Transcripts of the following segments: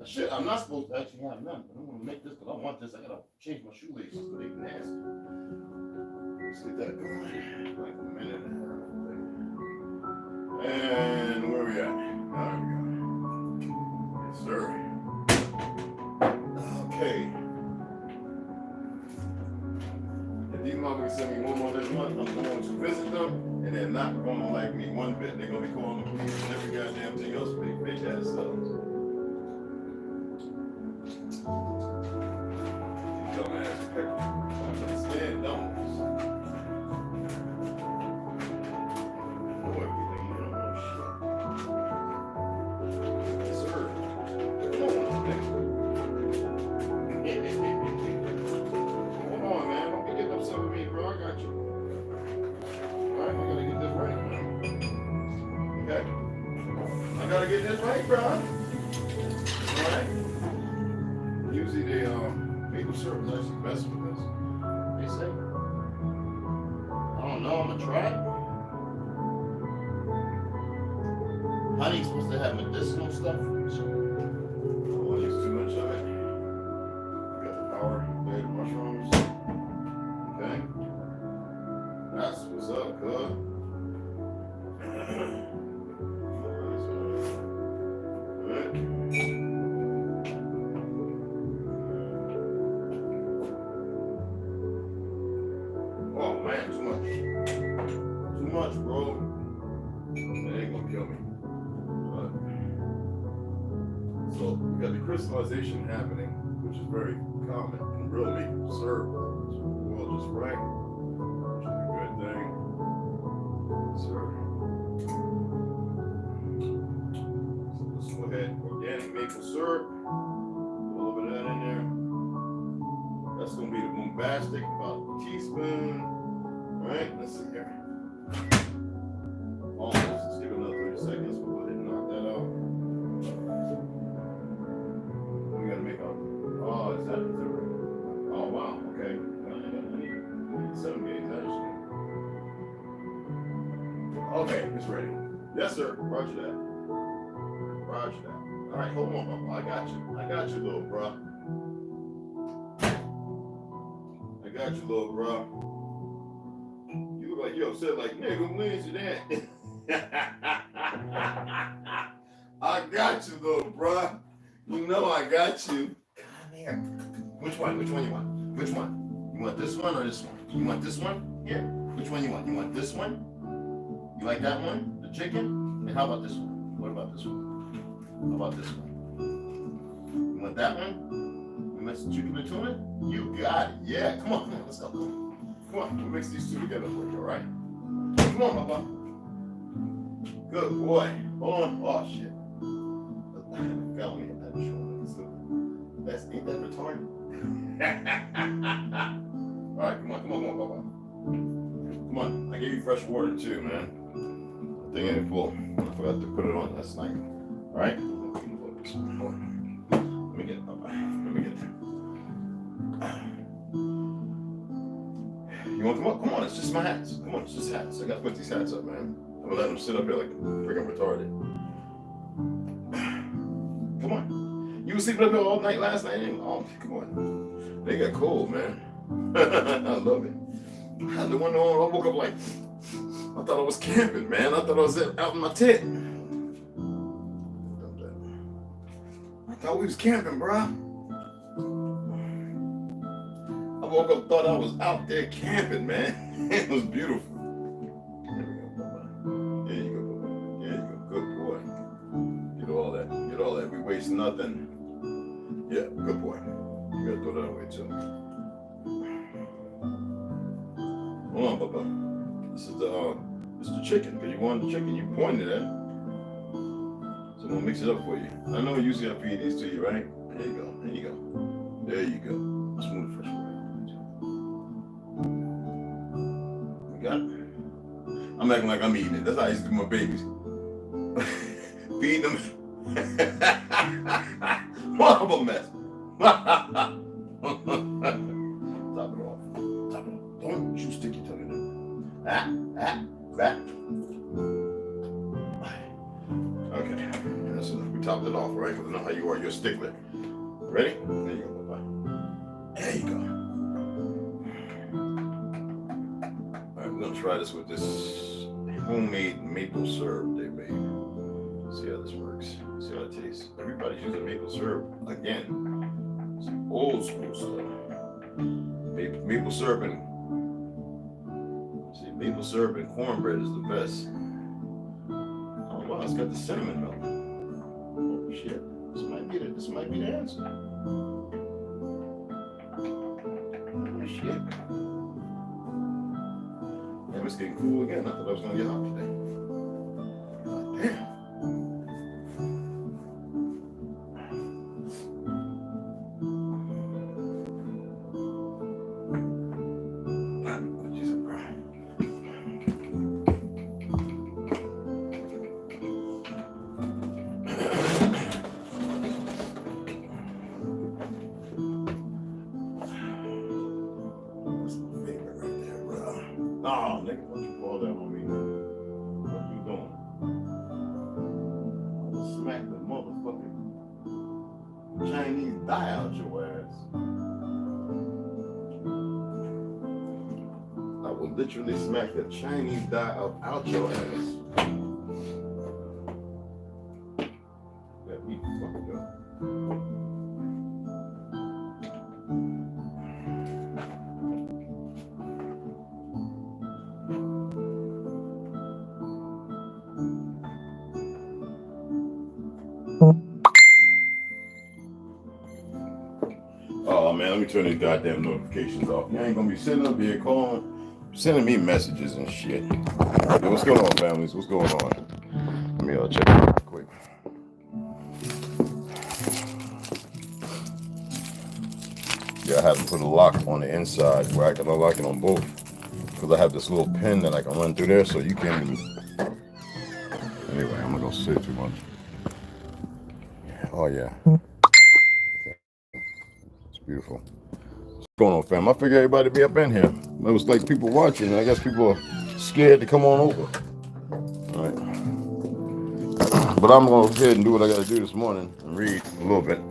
Shit, I'm not supposed to actually have none, but I'm gonna make this because I want this. I gotta change my shoelaces because they nasty. Let's get that going. Like a minute and a half. And where we at? There we go. Yes, sir. Okay. If these motherfuckers send me one more this month, I'm going to visit them, and they're not going to like me one bit. They're going to be calling the police and every goddamn thing else for their bitch ass selves. These dumbass pickles. I understand dumbass. Boy, we think you don't know shit. Yes, sir. Come on, nigga. Hold on, man. Don't be getting upset with me, bro. I got you. Alright, I gotta get this right, man. Okay. I gotta get this right, bro. Alright. Usually the maple syrup is actually best with this. They say. I don't know, I'm gonna try it. Honey's supposed to have medicinal stuff. So I don't want to use too much of it. Got the power blade mushrooms. Okay. That's what's up, good. Oh man, too much. Too much, bro. That ain't gonna kill me. But, so we got the crystallization happening, which is very common in real maple syrup. Well, just right. Which is a good thing. Sir. So let's go ahead. Organic maple syrup. A little bit of that in there. That's gonna be the bombastic, about a teaspoon. Alright, let's see here. Almost. Let's give it another 30 seconds. We'll go ahead and knock that out. We gotta make up. Oh, is that right? Oh wow, okay. I need 7 gauge actually. Okay, it's ready. Yes, sir. Roger that. Roger that. Alright, hold on, Papa. I got you. I got you, little bro. I got you, little bro. You look like you upset like, nigga, when's it at? I got you, little bro. You know I got you. Come here. Which one? Which one you want? Which one? You want this one or this one? You want this one? Here. Which one you want? You want this one? You like that one? The chicken? And how about this one? What about this one? How about this one? You want that one? You want some chicken and tuna? You got it. Yeah. Come on. Let's go. Come on. We'll mix these two together for you, all right? Come on, Papa. Good boy. Hold on. Oh, shit. Got me. That's ain't that retarded? All right, come on, Papa. Come on. I gave you fresh water too, man. I think ain't full. I forgot to put it on last night. All right. Let me get it, Papa. Let me get it. You want to come on? Come on, it's just my hats. Come on, it's just hats. I gotta put these hats up, man. I'm gonna let them sit up here like freaking retarded. Come on. You were sleeping up here all night last night? Oh, come on. They got cold, man. I love it. I had the window on. I woke up like, I thought I was camping, man. I thought I was out in my tent. I thought we was camping, bro. I woke up, thought I was out there camping, man. It was beautiful. There we go, Papa. There you go, Papa. There you go. Good boy. Get all that. Get all that. We waste nothing. Yeah, good boy. You gotta throw that away too. Hold on, Papa. This is the chicken. Because you wanted the chicken, you pointed at it. So I'm gonna mix it up for you. I know usually I feed these to you, right? There you go. There you go. There you go. Smooth fresh water. You got it? I'm acting like I'm eating it. That's how I used to do my babies. Feed them. What of a mess. Top it off. Top it off. Don't you stick your tongue in there. Okay. That's enough. We topped it off, right? Because I know how you you are. You're a stickler. Ready? There you go, bye. There you go. All right, we're gonna try this with this homemade maple syrup they made. See how this works. See how it tastes. Everybody's using maple syrup again. Some old school stuff. Maple syrup and maple syrup and cornbread is the best. Oh wow, it's got the cinnamon milk. Oh shit. This might be the answer. Oh shit. Damn, it's getting cool again. I thought I was gonna get hot today. Oh, damn. Oh, nigga, what you call that on me? What you doing? I'm gonna smack the motherfucking Chinese die out your ass. I will literally smack the Chinese die out your ass. Let me fuck it up. Oh man, let me turn these goddamn notifications off. You ain't gonna be sitting up here calling, sending me messages and shit. Yo, what's going on, families? What's going on? Let me check it out real quick. Yeah, I haven't put a lock on the inside where I can unlock it on both. Because I have this little pin that I can run through there so you can't even... Anyway, I'm not gonna say too much. Oh yeah. Beautiful. What's going on, fam? I figured everybody be up in here. It was like people watching. I guess people are scared to come on over. All right. But I'm going to go ahead and do what I got to do this morning and read a little bit.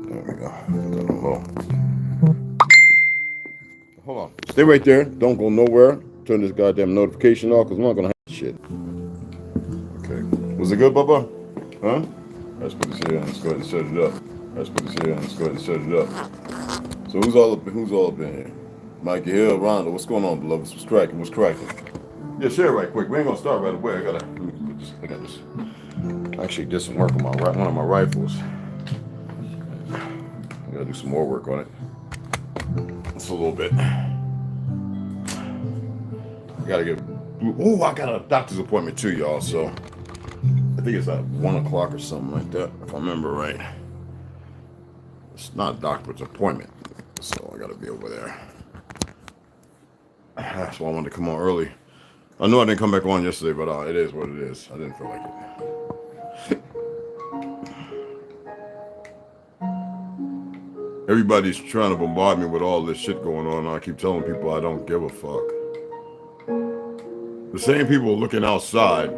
There we go. Put that on low. Hold on. Stay right there. Don't go nowhere. Turn this goddamn notification off because I'm not going to have shit. Okay. Was it good, Bubba? Huh? Let's put this here and let's go ahead and set it up. Let's put this here and let's go ahead and set it up. So who's all up in here? Mikey Hill, Rhonda, what's going on, beloveds? What's cracking? What's cracking? Yeah, share right quick. We ain't gonna start right away. I got this. Actually did some work on one of my rifles. I gotta do some more work on it. Just a little bit. I gotta get. Oh, I got a doctor's appointment too, y'all. So. I think it's at 1 o'clock or something like that, if I remember right. It's not a doctor, it's an appointment. So I gotta be over there. That's why I wanted to come on early. I know I didn't come back on yesterday, but it is what it is. I didn't feel like it. Everybody's trying to bombard me with all this shit going on. I keep telling people I don't give a fuck. The same people looking outside.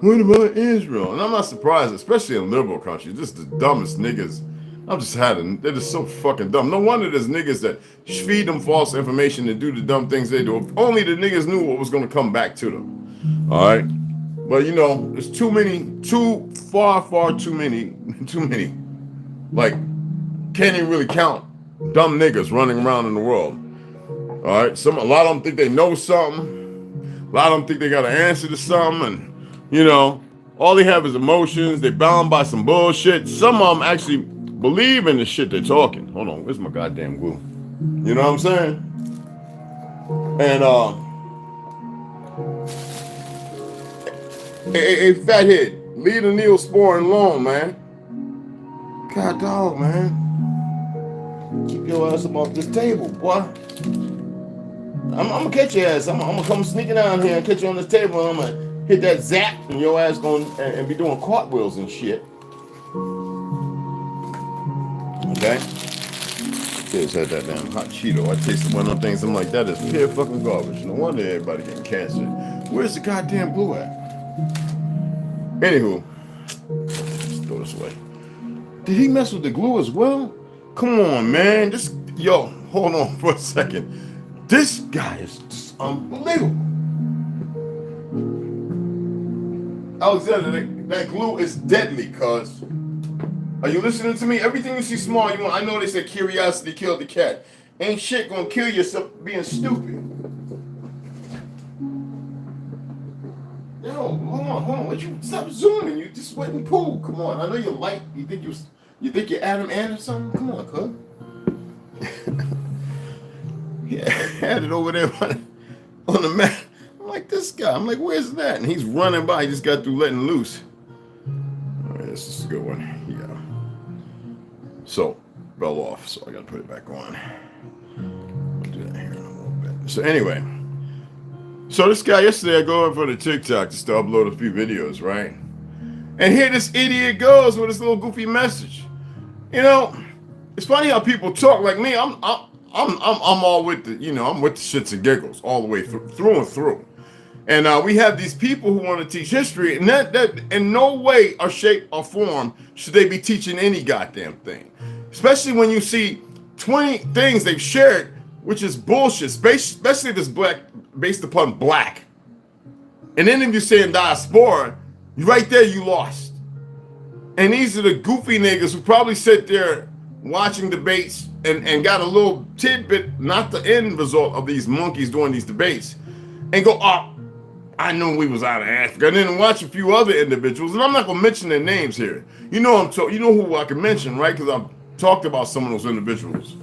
What about Israel? And I'm not surprised, especially in liberal countries. Just the dumbest niggas. They're just so fucking dumb. No wonder there's niggas that feed them false information and do the dumb things they do. If only the niggas knew what was going to come back to them. All right? But, you know, there's far too many. Like, can't even really count dumb niggas running around in the world. All right? A lot of them think they know something. A lot of them think they got an answer to something. And, you know, all they have is emotions. They're bound by some bullshit. Some of them actually believe in the shit they're talking. Hold on, where's my goddamn glue? You know what I'm saying? And hey, fathead, leave the Neosporin alone, man. God dog, man. Keep your ass up off this table, boy. I'm gonna catch your ass. I'm gonna come sneaking down here and catch you on this table, and I'm gonna hit that zap, and your ass going and be doing cartwheels and shit. Okay? Kids had that damn hot Cheeto. I tasted one of them things. I'm like, that is pure fucking garbage. No wonder everybody getting cancer. Where's the goddamn glue at? Anywho, let's throw this away. Did he mess with the glue as well? Come on, man. Yo, hold on for a second. This guy is just unbelievable. Alexander, that glue is deadly, cuz. Are you listening to me? Everything you see small, you want. I know they said curiosity killed the cat. Ain't shit gonna kill yourself being stupid. Yo, hold on. What you stop zooming? You just went and pulled. Come on. I know you're light. You think you're Adam Ant or something? Come on, cuz. Yeah, had it over there on the mat. I'm like, this guy. I'm like, where's that? And he's running by. He just got through letting loose. All right, this is a good one. Yeah. So, fell off. So I got to put it back on. I'll do that here in a little bit. So anyway. So this guy, yesterday I go over for the TikTok just to upload a few videos, right? And here this idiot goes with this little goofy message. You know, it's funny how people talk. Like me, I'm all with the, I'm with the shits and giggles all the way through and through. And we have these people who want to teach history, and that in no way or shape or form should they be teaching any goddamn thing. Especially when you see 20 things they've shared, which is bullshit, especially if it's based upon black. And then if you're saying diaspora, right there you lost. And these are the goofy niggas who probably sit there watching debates and got a little tidbit, not the end result of these monkeys doing these debates, and go, oh, I knew we was out of Africa. And then watch a few other individuals, and I'm not gonna mention their names here. You know who I can mention, right? Because I've talked about some of those individuals.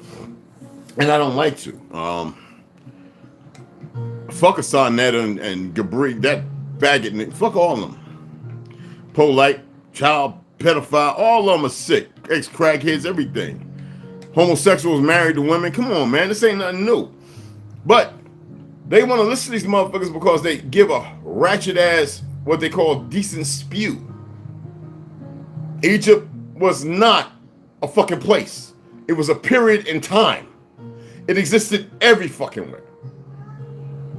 And I don't like to. Fuck Asanet and Gabri, that faggot nigga. Fuck all of them. Polite, child, pedophile, all of them are sick. Ex-crackheads, everything. Homosexuals married to women. Come on, man. This ain't nothing new. But they want to listen to these motherfuckers because they give a ratchet ass, what they call decent spew. Egypt was not a fucking place. It was a period in time. It existed every fucking way.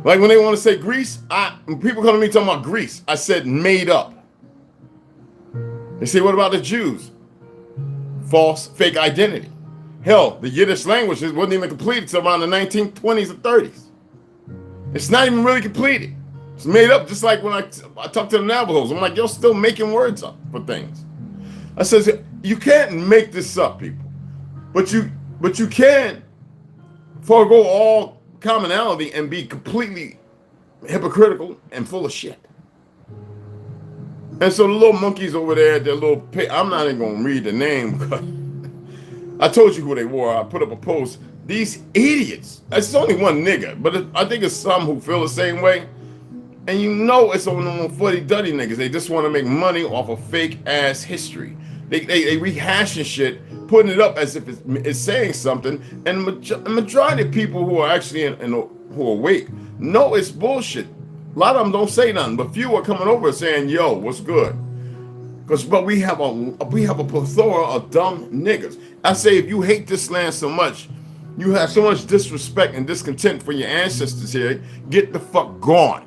Like when they want to say Greece, when people come to me talking about Greece, I said made up. They say, what about the Jews? False, fake identity. Hell, the Yiddish language wasn't even completed until around the 1920s or 30s. It's not even really completed. It's made up, just like when I talk to the Navajos. I'm like, you're still making words up for things. I says, you can't make this up, people. But you can forego all commonality and be completely hypocritical and full of shit. And so the little monkeys over there, their little I'm not even gonna read the name because I told you who they were. I put up a post. These idiots. It's only one nigga, but I think it's some who feel the same way. And you know it's on them fuddy-duddy niggas. They just want to make money off of fake ass history. They rehashing shit, putting it up as if it's saying something. And the majority of people who are actually who are awake know it's bullshit. A lot of them don't say nothing, but few are coming over saying, "Yo, what's good?" But we have a plethora of dumb niggas. I say, if you hate this land so much, you have so much disrespect and discontent for your ancestors here, get the fuck gone.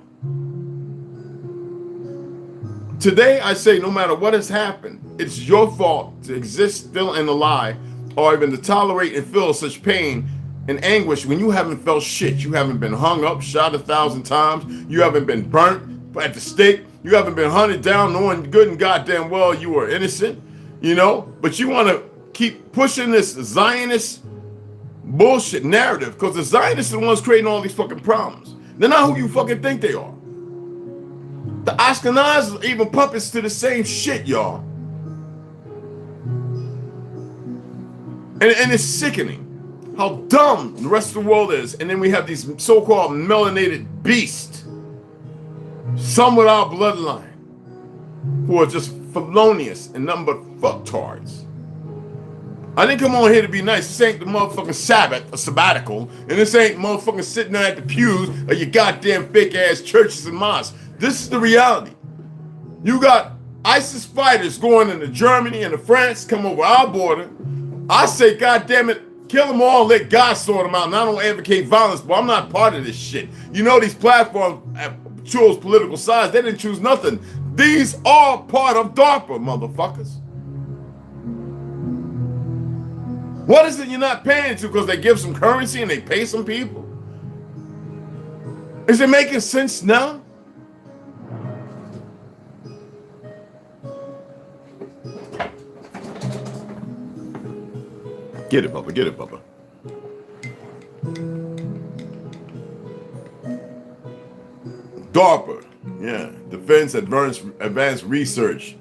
Today, I say, no matter what has happened, it's your fault to exist still in the lie, or even to tolerate and feel such pain and anguish when you haven't felt shit. You haven't been hung up, shot 1,000 times. You haven't been burnt at the stake. You haven't been hunted down knowing good and goddamn well you were innocent, But you want to keep pushing this Zionist bullshit narrative because the Zionists are the ones creating all these fucking problems. They're not who you fucking think they are. The Ashkenazis are even puppets to the same shit, y'all. And it's sickening how dumb the rest of the world is. And then we have these so-called melanated beasts, some with our bloodline, who are just felonious and nothing but fucktards. I didn't come on here to be nice. This ain't the motherfucking Sabbath, a sabbatical. And this ain't motherfucking sitting there at the pews of your goddamn fake-ass churches and mosques. This is the reality. You got ISIS fighters going into Germany and France, come over our border. I say, goddamn it, kill them all, let God sort them out. And I don't advocate violence, but I'm not part of this shit. These platforms chose political sides. They didn't choose nothing. These are part of DARPA, motherfuckers. What is it you're not paying to because they give some currency and they pay some people? Is it making sense now? Get it, Bubba. Get it, Bubba. DARPA, yeah, Defense Advanced Research.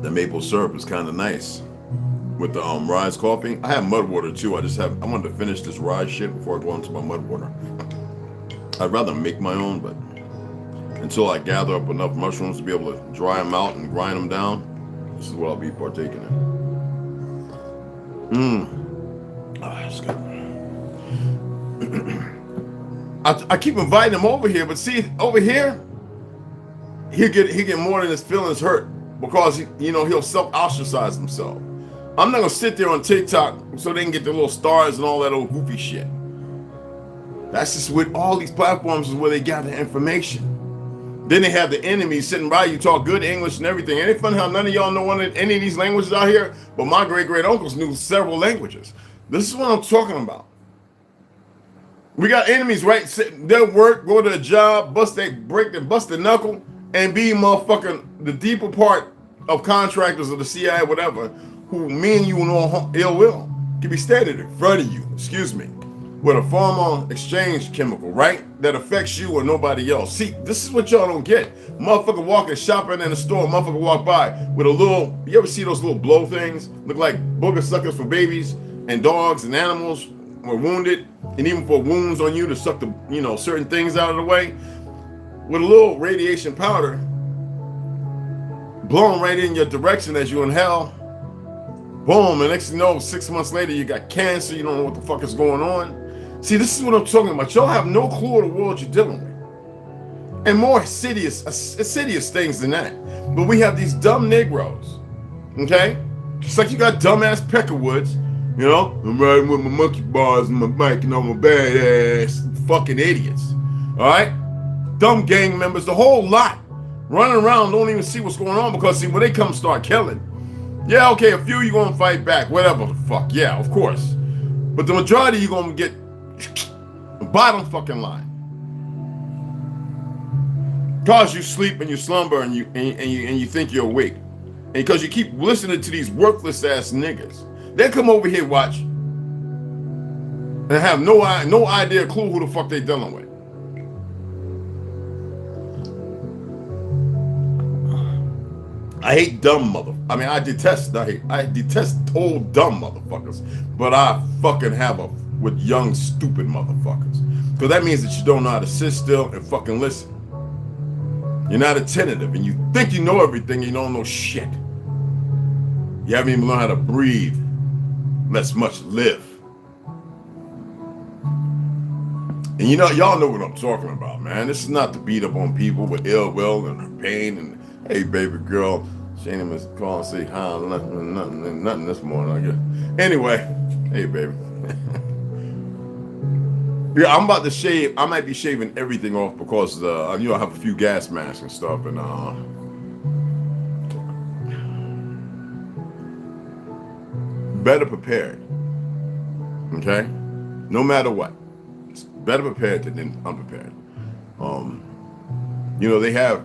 The maple syrup is kind of nice with the rise coffee. I have mud water too. I wanted to finish this rise shit before I go into my mud water. I'd rather make my own, but until I gather up enough mushrooms to be able to dry them out and grind them down, this is what I'll be partaking in. That's good. I keep inviting him over here, but see, over here, he get more than his feelings hurt because he'll self-ostracize himself. I'm not gonna sit there on TikTok so they can get the little stars and all that old goofy shit. That's just with all these platforms is where they gather information. Then they have the enemies sitting by you, talk good English and everything. Ain't it funny how none of y'all know any of these languages out here? But my great-great-uncles knew several languages. This is what I'm talking about. We got enemies, right? They'll work, go to a job, bust their knuckle, and be motherfucking the deeper part of contractors of the CIA, whatever, who me and you know ill will, can be standing in front of you, with a pharma exchange chemical, right? That affects you or nobody else. See, this is what y'all don't get. Motherfucker walking shopping in the store, motherfucker walk by with a little, you ever see those little blow things? Look like booger suckers for babies and dogs and animals were wounded, and even for wounds on you to suck the, certain things out of the way. With a little radiation powder blowing right in your direction as you inhale. Boom, and next thing you know, 6 months later, you got cancer, you don't know what the fuck is going on. See, this is what I'm talking about. Y'all have no clue of the world you're dealing with. And more insidious things than that. But we have these dumb Negroes, okay? It's like you got dumbass Peckerwoods, I'm riding with my monkey bars and my bike and all my badass fucking idiots, all right? Dumb gang members, the whole lot, running around, don't even see what's going on because, see, when they come start killing, yeah, okay, a few you gonna fight back, whatever the fuck, yeah, of course. But the majority you gonna get bottom fucking line. Cause you sleep and you slumber and you think you're awake. And because you keep listening to these worthless ass niggas. They come over here, watch, and have no idea, clue who the fuck they dealing with. I hate dumb I detest old dumb motherfuckers, but I fucking have with young stupid motherfuckers, because that means that you don't know how to sit still and fucking listen. You're not attentive, and you think you know everything. You don't know shit. You haven't even learned how to breathe, less much live. And y'all know what I'm talking about, man. This is not to beat up on people with ill will and pain and, hey, baby girl, she ain't even call and say hi, nothing this morning, I guess. Anyway, hey, baby. Yeah, I'm about to shave. I might be shaving everything off because, I have a few gas masks and stuff, and better prepared. Okay? No matter what. It's better prepared than unprepared. They have,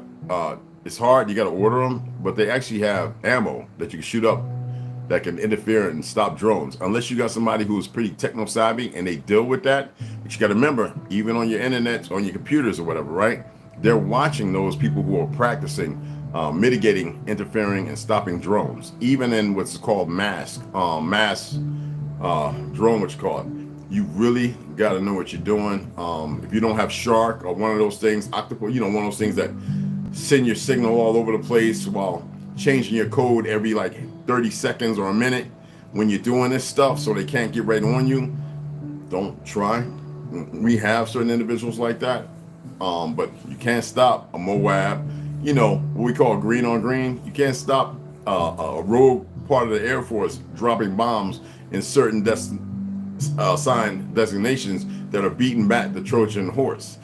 it's hard, you got to order them, but they actually have ammo that you can shoot up that can interfere and stop drones, unless you got somebody who's pretty techno savvy and they deal with that. But you got to remember, even on your internet, on your computers or whatever, right? They're watching those people who are practicing mitigating, interfering, and stopping drones, even in what's called mass drone, what you call it. You really got to know what you're doing. If you don't have Shark or one of those things, Octopus, one of those things that send your signal all over the place while changing your code every like 30 seconds or a minute when you're doing this stuff so they can't get right on you, don't try. We have certain individuals like that, but you can't stop a Moab, what we call green on green. You can't stop a rogue part of the Air Force dropping bombs in certain assigned designations that are beating back the Trojan horse.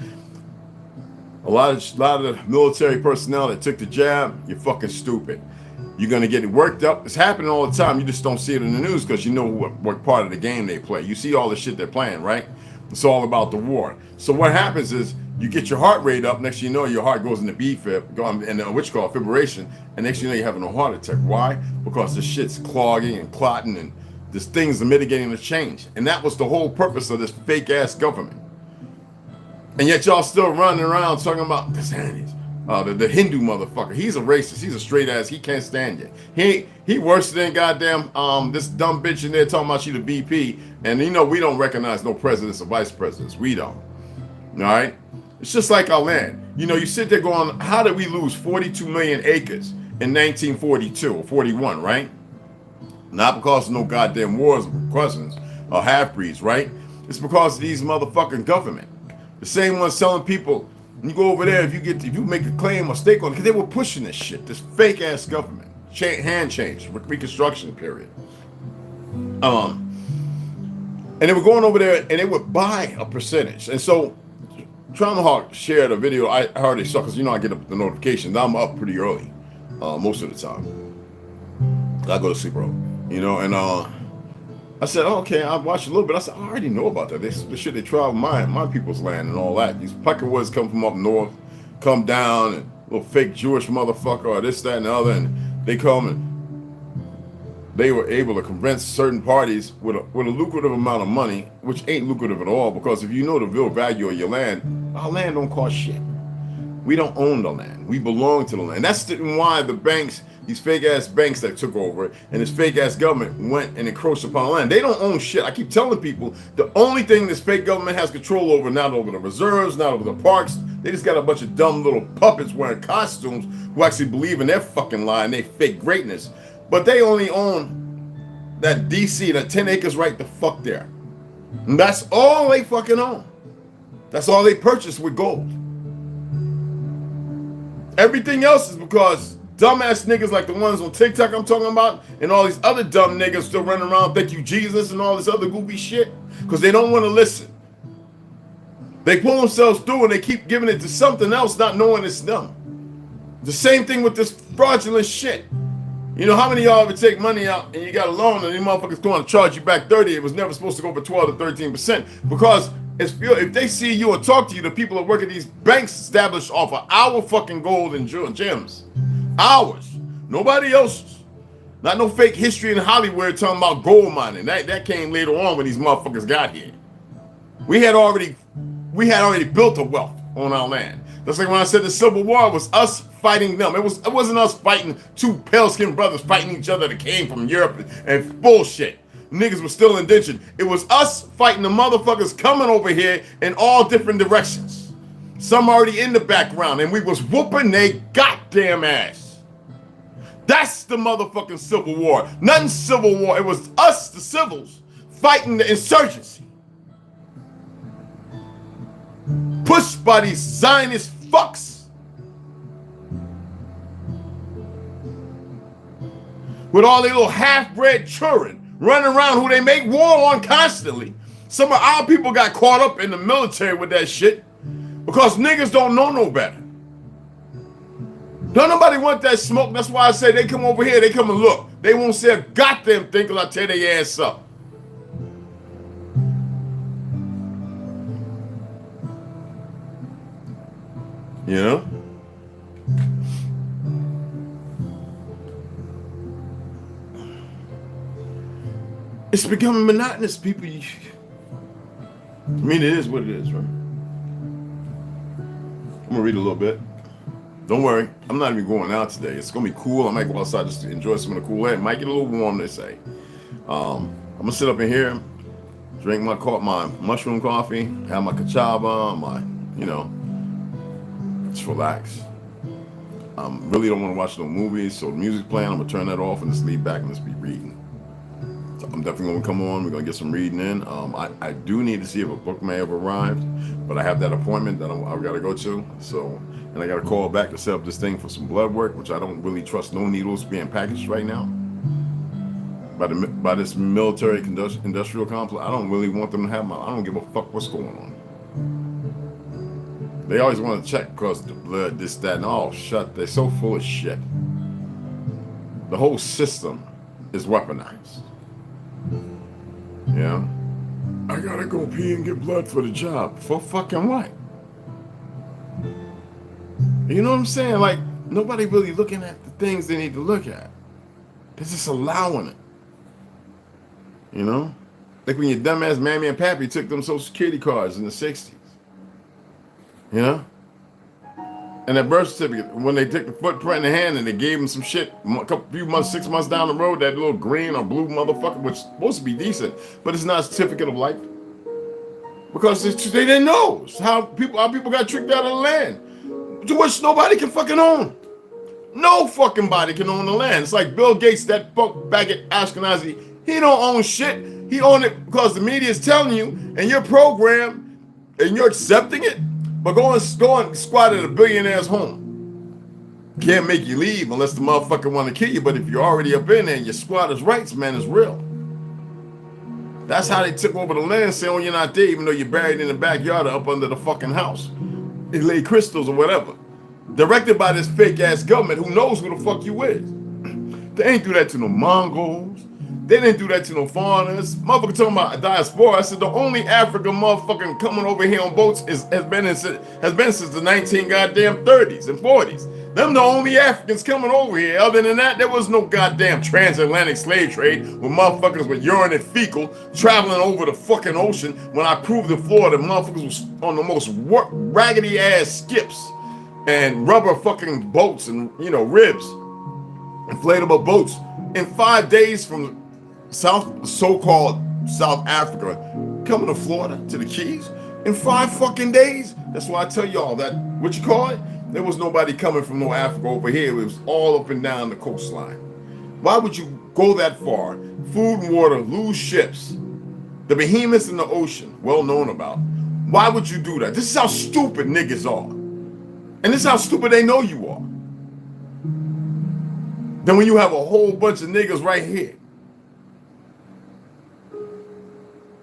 A lot of the military personnel that took the jab, you're fucking stupid. You're gonna get worked up. It's happening all the time. You just don't see it in the news because you know what part of the game they play. You see all the shit they're playing, right? It's all about the war. So what happens is you get your heart rate up. Next thing you know, your heart goes into B-fib, and which called fibrillation. And next thing you know, you're having a heart attack. Why? Because the shit's clogging and clotting, and this things are mitigating the change. And that was the whole purpose of this fake ass government. And yet y'all still running around talking about the Hindu motherfucker. He's a racist. He's a straight ass. He can't stand you. He worse than goddamn this dumb bitch in there talking about she the VP. And you know we don't recognize no presidents or vice presidents. We don't. All right. It's just like our land. You know, you sit there going, how did we lose 42 million acres in 1942 or 41, right? Not because of no goddamn wars with cousins or half-breeds, right? It's because of these motherfucking government. The same ones telling people, you go over there, if you make a claim or stake on it, because they were pushing this shit, this fake ass government, hand change, Reconstruction period. And they were going over there and they would buy a percentage. And so, Traumahawk shared a video. I already saw because you know I get the notifications. I'm up pretty early, most of the time. I go to sleep early, you know, and I said, oh, okay, I watched a little bit. I said, I already know about that. The shit they travel my people's land and all that. These Peckerwoods come from up north, come down, and little fake Jewish motherfucker or this, that, and the other, and they come and they were able to convince certain parties with a lucrative amount of money, which ain't lucrative at all, because if you know the real value of your land, our land don't cost shit. We don't own the land. We belong to the land. That's why the banks, these fake ass banks that took over and this fake ass government went and encroached upon the land. They don't own shit. I keep telling people the only thing this fake government has control over, not over the reserves, not over the parks. They just got a bunch of dumb little puppets wearing costumes who actually believe in their fucking lie and they fake greatness. But they only own that DC, that 10 acres right the fuck there. And that's all they fucking own. That's all they purchased with gold. Everything else is because dumbass niggas like the ones on TikTok I'm talking about and all these other dumb niggas still running around thank you Jesus and all this other goofy shit because they don't want to listen. They pull themselves through and they keep giving it to something else not knowing it's them. The same thing with this fraudulent shit. You know how many of y'all ever take money out and you got a loan and these motherfuckers going to charge you back 30? It was never supposed to go for 12 to 13% because if they see you or talk to you, the people that work at these banks established off of our fucking gold and gems. Ours. Nobody else's. Not no fake history in Hollywood talking about gold mining. That came later on when these motherfuckers got here. We had already built a wealth on our land. That's like when I said the Civil War was us fighting them. It wasn't us fighting two pale-skinned brothers fighting each other that came from Europe and bullshit. Niggas were still indentured. It was us fighting the motherfuckers coming over here in all different directions. Some already in the background, and we was whooping their goddamn ass. That's the motherfucking Civil War. Nothing Civil War. It was us, the civils, fighting the insurgency. Pushed by these Zionist fucks. With all their little half-bred children running around who they make war on constantly. Some of our people got caught up in the military with that shit because niggas don't know no better. Don't nobody want that smoke. That's why I say they come over here, they come and look. They won't say a goddamn thing because I tear their ass up. You know? It's becoming monotonous, people. I mean, it is what it is, right? I'm gonna read a little bit. Don't worry, I'm not even going out today. It's gonna be cool. I might go outside just to enjoy some of the cool air. It might get a little warm, they say. I'm gonna sit up in here, drink my mushroom coffee, have my Cashapp, just relax. Really don't want to watch no movies, so the music's playing. I'm gonna turn that off and just leave back and just be reading. So I'm definitely gonna come on. We're gonna get some reading in. I do need to see if a book may have arrived, but I have that appointment that I gotta go to. So and I got to call back to set up this thing for some blood work, which I don't really trust no needles being packaged right now by this military industrial complex. I don't really want them to have I don't give a fuck what's going on. They always want to check because the blood, this, that, and all. Shut. They're so full of shit. The whole system is weaponized. Yeah. I gotta go pee and get blood for the job. For fucking what? You know what I'm saying? Like, nobody really looking at the things they need to look at. They're just allowing it. You know? Like when your dumbass mammy and pappy took them Social Security cards in the 60s. You know? And that birth certificate, when they took the footprint in the hand and they gave them some shit, few months, 6 months down the road, that little green or blue motherfucker, which is supposed to be decent, but it's not a certificate of life. Because they didn't know how people got tricked out of the land, to which nobody can fucking own. No fucking body can own the land. It's like Bill Gates, that fuck baggage Ashkenazi. He don't own shit. He own it because the media is telling you, and you're programmed, and you're accepting it. But go and squat at a billionaire's home. Can't make you leave unless the motherfucker want to kill you. But if you're already up in there and your squatter's rights, man, is real. That's how they took over the land, saying, oh, you're not there, even though you're buried in the backyard or up under the fucking house. They lay crystals or whatever. Directed by this fake ass government who knows who the fuck you is. They ain't do that to no Mongols. They didn't do that to no foreigners. Motherfucker talking about diaspora. I said the only African motherfucking coming over here on boats has been since the 1930s and 40s. Them the only Africans coming over here. Other than that, there was no goddamn transatlantic slave trade with motherfuckers with urine and fecal traveling over the fucking ocean. When I proved in Florida, motherfuckers was on the most raggedy ass skips and rubber fucking boats and ribs, inflatable boats in 5 days from so-called South Africa, coming to Florida, to the Keys, in 5 fucking days. That's why I tell y'all that, what you call it? There was nobody coming from no Africa over here. It was all up and down the coastline. Why would you go that far? Food and water, lose ships. The behemoths in the ocean, well known about. Why would you do that? This is how stupid niggas are. And this is how stupid they know you are. Then when you have a whole bunch of niggas right here,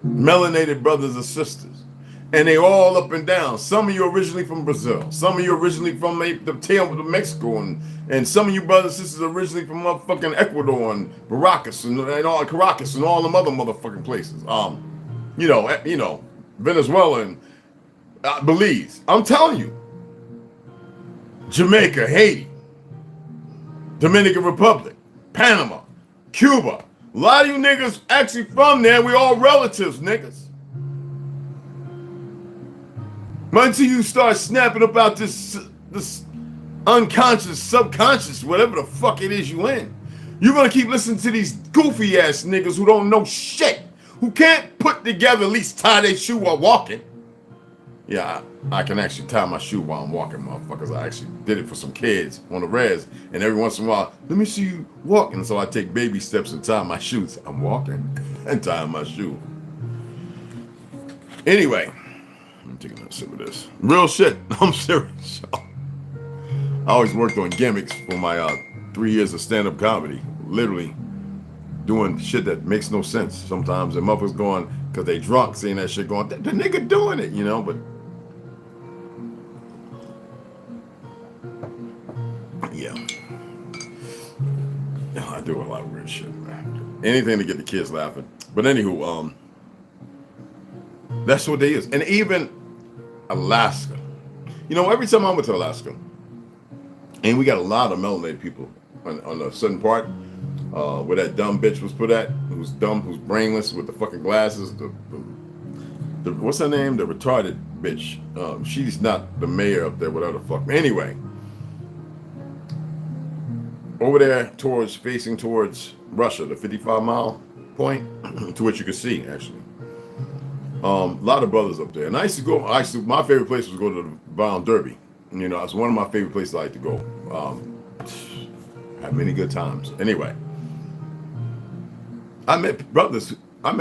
melanated brothers and sisters, and they all up and down. Some of you originally from Brazil, some of you originally from the tail of Mexico, and some of you brothers and sisters originally from motherfucking Ecuador and Caracas and all them other motherfucking places. Venezuela and Belize. I'm telling you, Jamaica, Haiti, Dominican Republic, Panama, Cuba. A lot of you niggas actually from there. We all relatives, niggas. But until you start snapping about this unconscious, subconscious, whatever the fuck it is you in, you're gonna keep listening to these goofy ass niggas who don't know shit, who can't put together, at least tie their shoe while walking. Yeah, I can actually tie my shoe while I'm walking, motherfuckers. I actually did it for some kids on the res, and every once in a while, let me see you walking. So I take baby steps and tie my shoes. I'm walking and tying my shoe. Anyway, I'm taking a sip of this. Real shit. I'm serious. I always worked on gimmicks for my 3 years of stand-up comedy. Literally doing shit that makes no sense sometimes. And motherfuckers going, because they drunk, seeing that shit going, the nigga doing it, but yeah, I do a lot of weird shit, man. Anything to get the kids laughing. But anywho, that's what they is. And even Alaska. Every time I went to Alaska, and we got a lot of melanated people on the southern part, where that dumb bitch was put at, who's dumb, who's brainless, with the fucking glasses, the what's her name? The retarded bitch. She's not the mayor up there, whatever the fuck. Anyway, over there facing towards Russia, the 55-mile point, to which you can see, actually. A lot of brothers up there. And my favorite place was to go to the Brown Derby. It's one of my favorite places I like to go. Had many good times. Anyway, I met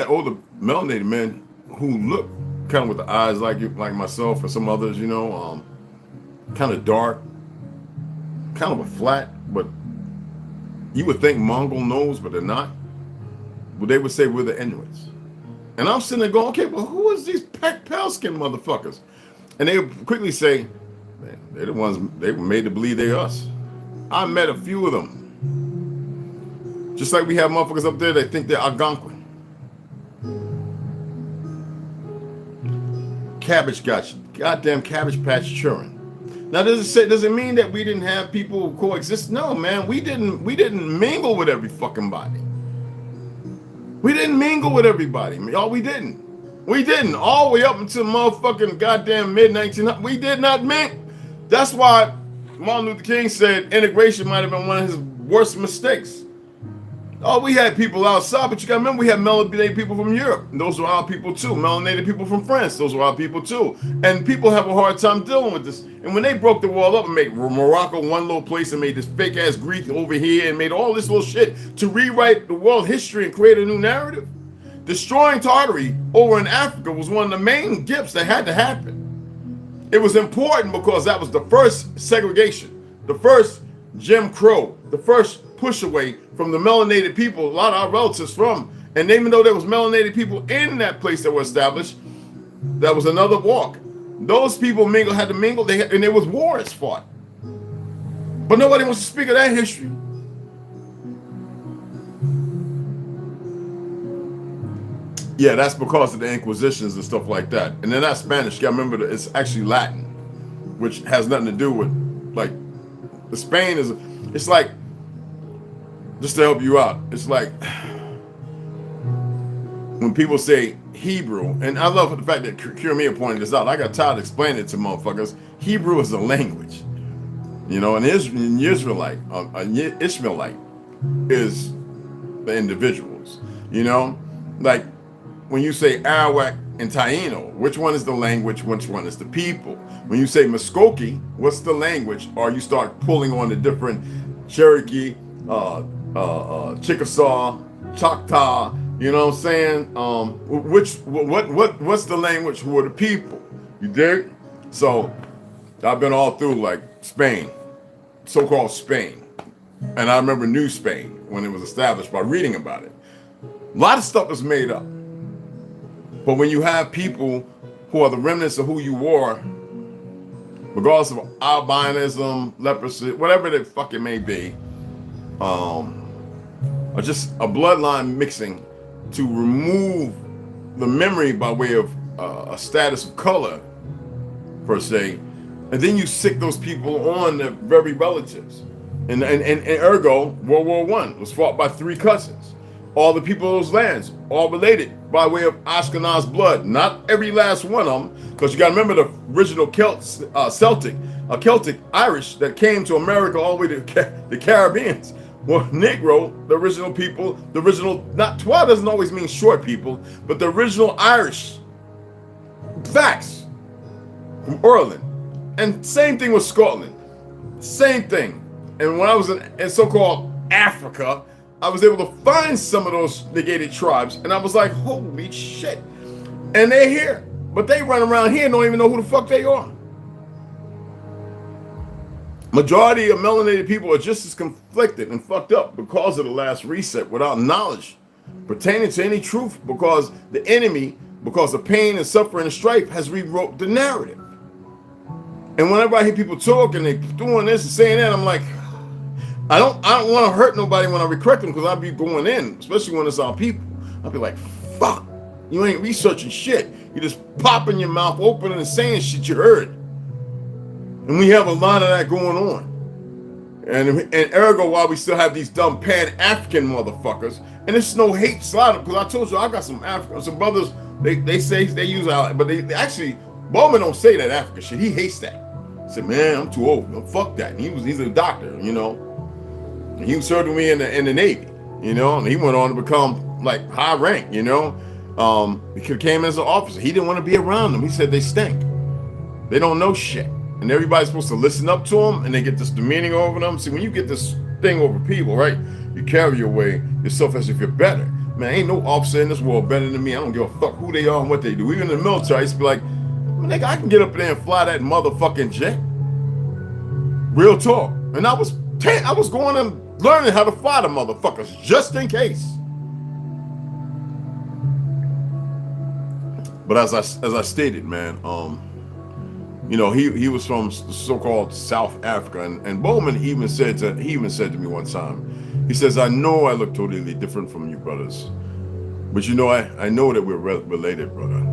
older melanated men who look kind of with the eyes like myself and some others, kind of dark, kind of a flat, but you would think Mongol nose, but they're not. But they would say we're the Inuits. And I'm sitting there going, okay, well, who is these pale skin motherfuckers? And they would quickly say, man, they're the ones they were made to believe they're us. I met a few of them. Just like we have motherfuckers up there that think they're Algonquin. Goddamn cabbage patch children. Now does it mean that we didn't have people coexist? No, man, we didn't mingle with every fucking body. We didn't mingle with everybody. Y'all, we didn't. We didn't. All the way up until motherfucking goddamn mid-1900s. We did not mingle. That's why Martin Luther King said integration might have been one of his worst mistakes. Oh, we had people outside, but you gotta remember we had melanated people from Europe. And those were our people too. Melanated people from France, those were our people too. And people have a hard time dealing with this. And when they broke the wall up and made Morocco one little place and made this fake ass Greek over here and made all this little shit to rewrite the world history and create a new narrative, destroying Tartary over in Africa was one of the main gifts that had to happen. It was important because that was the first segregation, the first Jim Crow, the first push away from the melanated people, a lot of our relatives from. And even though there was melanated people in that place that were established, that was another walk. Those people had to mingle, and there was wars fought. But nobody wants to speak of that history. Yeah, that's because of the Inquisitions and stuff like that. And they're not Spanish. You gotta remember that it's actually Latin, which has nothing to do with, like, the Spain is, it's like, just to help you out, it's like when people say Hebrew, and I love the fact that Kiramia pointed this out. I got tired of explaining it to motherfuckers. Hebrew is a language, you know, and an Israelite is the individuals, you know, like when you say Arawak and Taino, which one is the language, which one is the people? When you say Muskogee, what's the language? Or you start pulling on the different Cherokee, Chickasaw, Choctaw, you know what I'm saying? What's the language? Who are the people? You dig? So I've been all through like Spain, so-called Spain. And I remember New Spain when it was established by reading about it. A lot of stuff is made up. But when you have people who are the remnants of who you were, regardless of albinism, leprosy, whatever the fuck it may be, or just a bloodline mixing to remove the memory by way of a status of color, per se, and then you sick those people on their very relatives. And ergo, World War I was fought by 3 cousins. All the people of those lands, all related by way of Ashkenaz blood. Not every last one of them, because you got to remember the original Celtic Irish that came to America all the way to the Caribbeans. Well, Negro, the original people, the original, not Twa doesn't always mean short people, but the original Irish. Facts. From Ireland. And same thing with Scotland. Same thing. And when I was in so-called Africa, I was able to find some of those negated tribes, and I was like, holy shit. And they're here. But they run around here and don't even know who the fuck they are. Majority of melanated people are just as conflicted and fucked up because of the last reset without knowledge pertaining to any truth, because the enemy, because of pain and suffering and strife, has rewrote the narrative. And whenever I hear people talk and they doing this and saying that, I'm like, I don't want to hurt nobody when I correct them, because I'll be going in, especially when it's our people. I'll be like, fuck, you ain't researching shit. You just popping your mouth open and saying shit you heard. And we have a lot of that going on. And ergo, while we still have these dumb Pan-African motherfuckers, and it's no hate slaughter, because I told you I got some brothers, they say they use our, but they actually, Bowman don't say that African shit. He hates that. He said, man, I'm too old. No, fuck that. And he's a doctor, you know. And he served with me in the Navy, you know, and he went on to become like high rank, you know. He came as an officer. He didn't want to be around them. He said they stink. They don't know shit. And everybody's supposed to listen up to them, and they get this demeaning over them. See, when you get this thing over people, right, you carry away yourself as if you're better. Man, ain't no officer in this world better than me. I don't give a fuck who they are and what they do. Even in the military, I used to be like, nigga, I can get up there and fly that motherfucking jet. Real talk. And I was going and learning how to fly the motherfuckers just in case. But as I stated, man, you know, he was from so-called South Africa, and Bowman even said to me one time, he says, I know I look totally different from you brothers, but you know, I know that we're related, brother.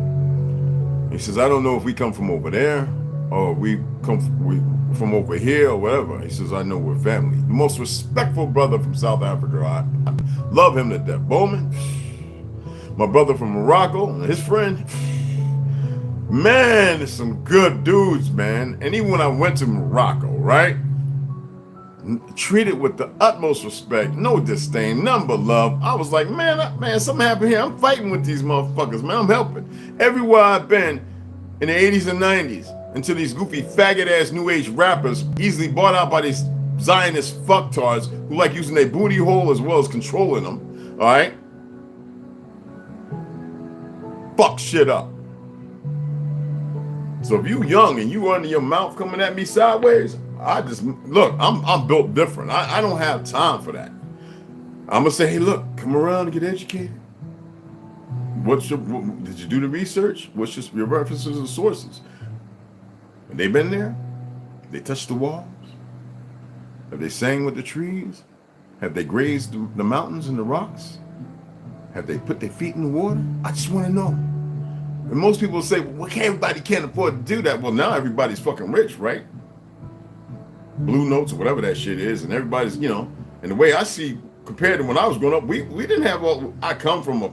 He says, I don't know if we come from over there or we come from over here or whatever. He says, I know we're family. The most respectful brother from South Africa. I love him to death. Bowman, my brother from Morocco, and his friend, man, there's some good dudes, man. And even when I went to Morocco, right, treated with the utmost respect, no disdain, none but love. I was like, man, something happened here. I'm fighting with these motherfuckers, man. I'm helping. Everywhere I've been in the 80s and 90s, until these goofy faggot-ass new age rappers easily bought out by these Zionist fucktards who like using their booty hole as well as controlling them, all right? Fuck shit up. So if you young and you under your mouth coming at me sideways, I just, look, I'm built different. I don't have time for that. I'm gonna say, hey, look, come around and get educated. Did you do the research? What's your references and sources? Have they been there? Have they touched the walls? Have they sang with the trees? Have they grazed the mountains and the rocks? Have they put their feet in the water? I just want to know. And most people say, well, everybody can't afford to do that. Well, now everybody's fucking rich, right? Blue Notes or whatever that shit is, and everybody's, you know, and the way I see, compared to when I was growing up, we didn't have all, I come from a,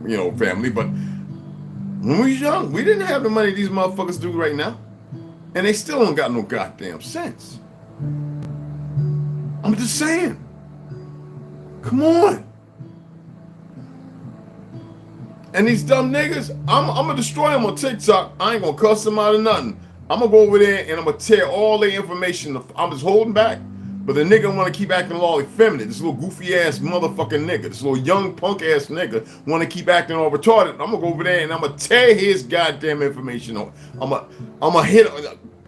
you know, family, but when we was young, we didn't have the money these motherfuckers do right now. And they still don't got no goddamn sense. I'm just saying. Come on. And these dumb niggas, I'm gonna destroy them on TikTok. I ain't gonna cuss them out or nothing. I'm gonna go over there and I'm gonna tear all their information. I'm just holding back. But the nigga wanna keep acting all effeminate. This little goofy ass motherfucking nigga, this little young punk ass nigga wanna keep acting all retarded. I'm gonna go over there and I'm gonna tear his goddamn information on. I'm gonna hit.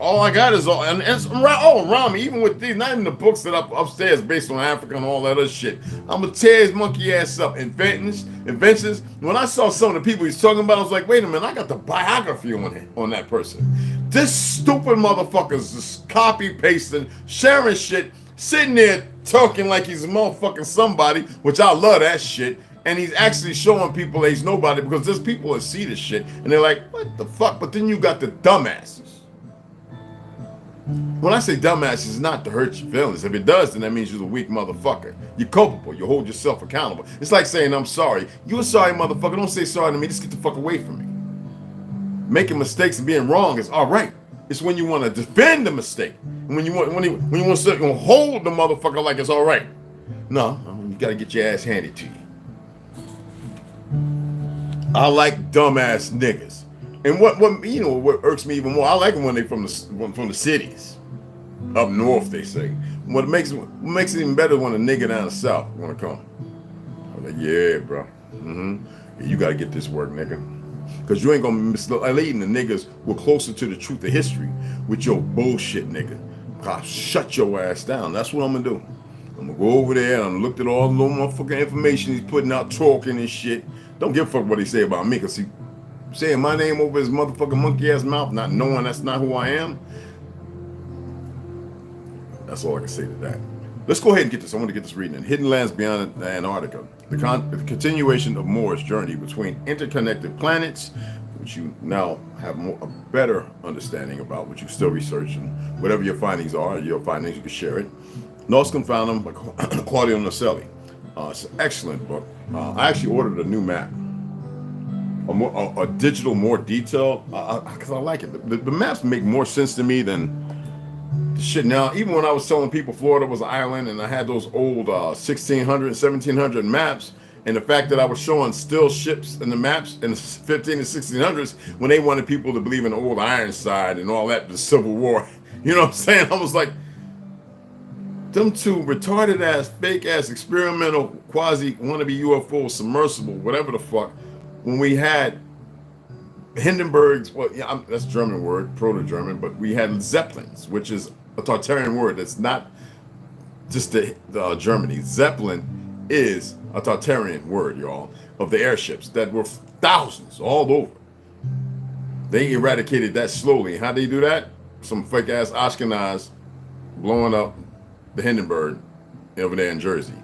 All I got is all, and it's all around me, even with these, not even the books that up upstairs based on Africa and all that other shit. I'm gonna tear his monkey ass up. Inventions. When I saw some of the people he's talking about, I was like, wait a minute, I got the biography on that person. This stupid motherfucker's just copy pasting, sharing shit, sitting there talking like he's a motherfucking somebody, which I love that shit. And he's actually showing people that he's nobody because there's people that see this shit and they're like, what the fuck? But then you got the dumbasses. When I say dumbass, it's not to hurt your feelings. If it does, then that means you're a weak motherfucker. You're culpable. You hold yourself accountable. It's like saying, I'm sorry. You a sorry motherfucker. Don't say sorry to me. Just get the fuck away from me. Making mistakes and being wrong is all right. It's when you want to defend the mistake. And when you want to sit and hold the motherfucker like it's all right. No, you got to get your ass handed to you. I like dumbass niggas. And what you know what irks me even more, I like them when they from the cities, up north. They say what makes it even better when a nigga down the south want to come. I'm like, yeah, bro, yeah, you gotta get this work, nigga, because you ain't gonna mislead the niggas who are closer to the truth of history with your bullshit, nigga. I'll shut your ass down. That's what I'm gonna do. I'm gonna go over there and I'm looked at all the little motherfucking information he's putting out, talking and shit. Don't give a fuck what he say about me, cause he saying my name over his motherfucking monkey ass mouth, not knowing that's not who I am. That's all I can say to that. Let's go ahead and get this. I want to get this reading. In Hidden Lands Beyond Antarctica, the continuation of Moore's journey between interconnected planets, which you now have a better understanding about, which you still researching. Whatever your findings are, you can share it. Lost and Found Them by Claudio Naselli. It's an excellent book. I actually ordered a new map. A digital, more detailed, because I like it. The maps make more sense to me than the shit now. Even when I was telling people Florida was an island and I had those old 1600, 1700 maps, and the fact that I was showing still ships in the maps in the 15 and 1600s when they wanted people to believe in the old Ironside and all that, the Civil War. You know what I'm saying? I was like, them two retarded ass, fake ass, experimental, quasi wannabe UFO, submersible, whatever the fuck. When we had Hindenburg's, well, yeah, that's German word, Proto-German, but we had Zeppelins, which is a Tartarian word. That's not just the Germany. Zeppelin is a Tartarian word, y'all, of the airships that were thousands all over. They eradicated that slowly. How they do that? Some fake ass Ashkenaz blowing up the Hindenburg over there in Jersey.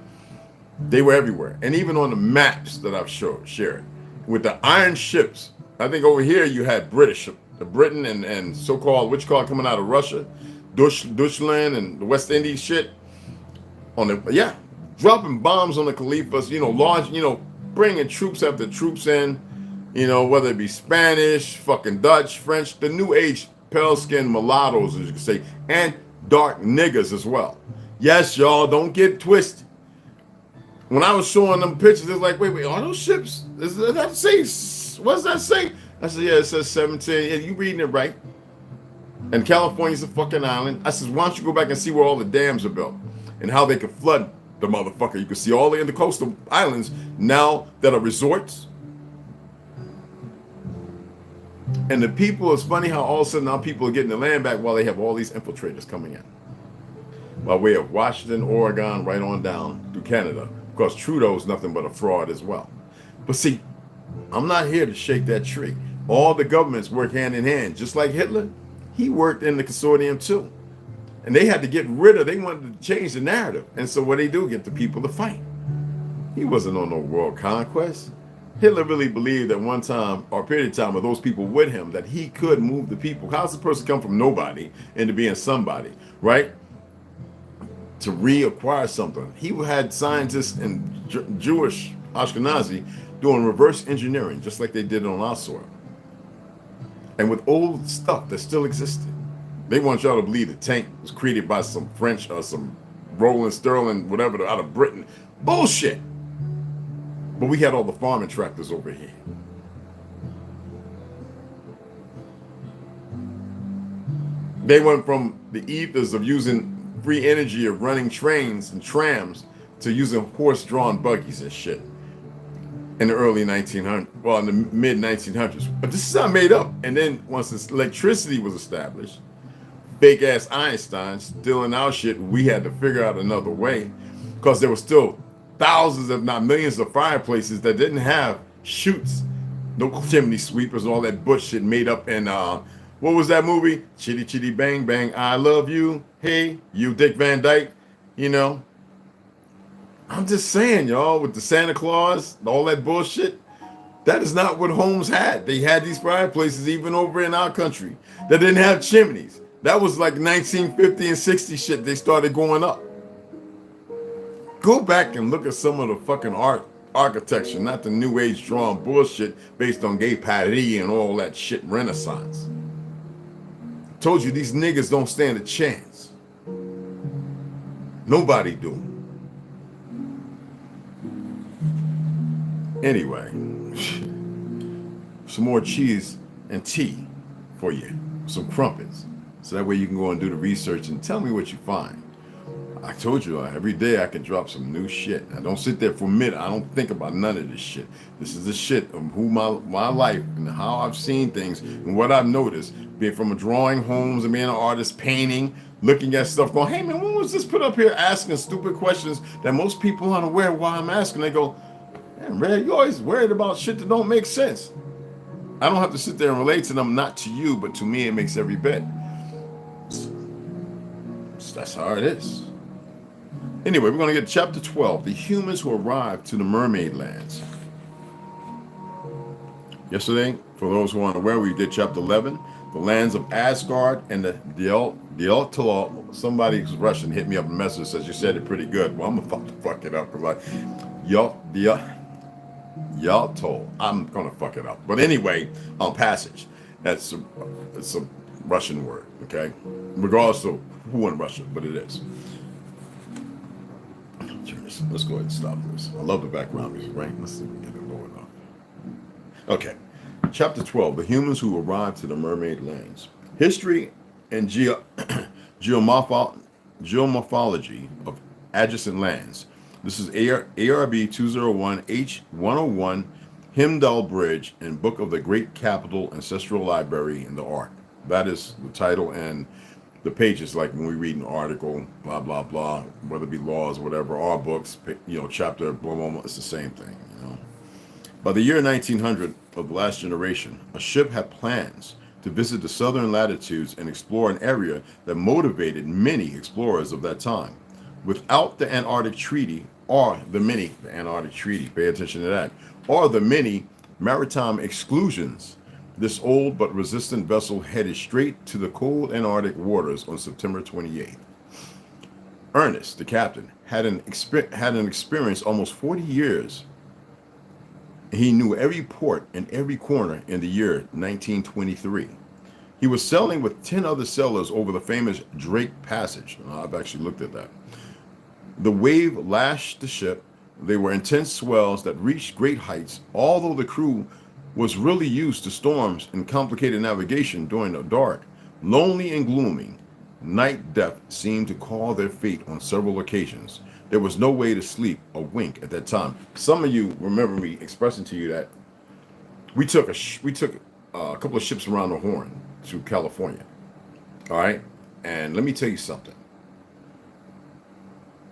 They were everywhere. And even on the maps that I've shared, with the iron ships, I think over here you had Britain and so-called, which called coming out of Russia, Deutschland and the West Indies shit. Dropping bombs on the Caliphas, launch, bringing troops after troops in, whether it be Spanish, fucking Dutch, French, the New Age pale-skinned mulattoes, as you can say, and dark niggas as well. Yes, y'all, don't get twisted. When I was showing them pictures, it's like, wait, are those ships? Does that say, what does that say? I said, yeah, it says 17. Yeah, you reading it right. And California's a fucking island. I said, why don't you go back and see where all the dams are built and how they could flood the motherfucker. You can see all the coastal islands now that are resorts. And the people, it's funny how all of a sudden now people are getting the land back while they have all these infiltrators coming in. By way of Washington, Oregon, right on down through Canada. Of course, Trudeau's nothing but a fraud as well. But see, I'm not here to shake that tree. All the governments work hand in hand. Just like Hitler, he worked in the consortium too. And they had to get rid of, they wanted to change the narrative. And so what they do, get the people to fight. He wasn't on no world conquest. Hitler really believed at one time, or a period of time, with those people with him, that he could move the people. How's the person come from nobody into being somebody, right? To reacquire something. He had scientists and Jewish Ashkenazi doing reverse engineering, just like they did on our soil. And with old stuff that still existed. They want y'all to believe the tank was created by some French or some Roland Sterling, whatever, out of Britain. Bullshit. But we had all the farming tractors over here. They went from the ethers of using free energy of running trains and trams to using horse-drawn buggies and shit in the early 1900s, well, in the mid-1900s. But this is not made up. And then once this electricity was established, fake-ass Einstein stealing our shit, we had to figure out another way because there were still thousands, if not millions, of fireplaces that didn't have chutes, no chimney sweepers, all that bullshit made up in, what was that movie? Chitty Chitty Bang Bang, I Love You, Hey, You, Dick Van Dyke, I'm just saying, y'all, with the Santa Claus, all that bullshit, that is not what homes had. They had these fireplaces even over in our country that didn't have chimneys. That was like 1950 and 60 shit. They started going up. Go back and look at some of the fucking architecture, not the new age drawn bullshit based on gay Paris and all that shit Renaissance. Told you these niggas don't stand a chance. Nobody do. Anyway, some more cheese and tea for you, some crumpets. So that way you can go and do the research and tell me what you find. I told you every day I can drop some new shit. I don't sit there for a minute. I don't think about none of this shit. This is the shit of who my life and how I've seen things and what I've noticed. Being from a drawing homes and being an artist, painting, looking at stuff, going, hey man, when was this put up here asking stupid questions that most people aren't aware why I'm asking? They go, man, Red, you always worried about shit that don't make sense. I don't have to sit there and relate to them, not to you, but to me it makes every bit. That's how it is. Anyway, we're going to get chapter 12, the humans who arrived to the mermaid lands. Yesterday, for those who aren't aware, we did chapter 11, the lands of Asgard and the Yaltala. Somebody's Russian hit me up a message, says you said it pretty good. Well, I'm going to fuck it up because Yaltol. I'm going to fuck it up. But anyway, passage. It's a Russian word, okay? Regardless of who in Russia, but it is. Let's go ahead and stop this. I love the background music, right? Let's see if we can get it low enough. Okay. Chapter 12, the humans who arrived to the mermaid lands. History and geomorphology of adjacent lands. This is ARB 201 H101 Himdall Bridge and Book of the Great Capital Ancestral Library in the Ark. That is the title and the pages, like when we read an article, blah blah blah, whether it be laws or whatever, or books, chapter blah blah blah, it's the same thing. By the year 1900 of the last generation, a ship had plans to visit the southern latitudes and explore an area that motivated many explorers of that time. Without the Antarctic Treaty, the Antarctic Treaty, pay attention to that, or the many maritime exclusions, this old but resistant vessel headed straight to the cold Antarctic waters on September 28th. Ernest, the captain, had an experience almost 40 years. He knew every port and every corner in the year 1923. He was sailing with 10 other sailors over the famous Drake Passage. I've actually looked at that. The wave lashed the ship. They were intense swells that reached great heights, although the crew was really used to storms and complicated navigation during the dark. Lonely and gloomy, night death seemed to call their fate on several occasions. There was no way to sleep or wink at that time. Some of you remember me expressing to you that we took a couple of ships around the Horn to California. All right, and let me tell you something.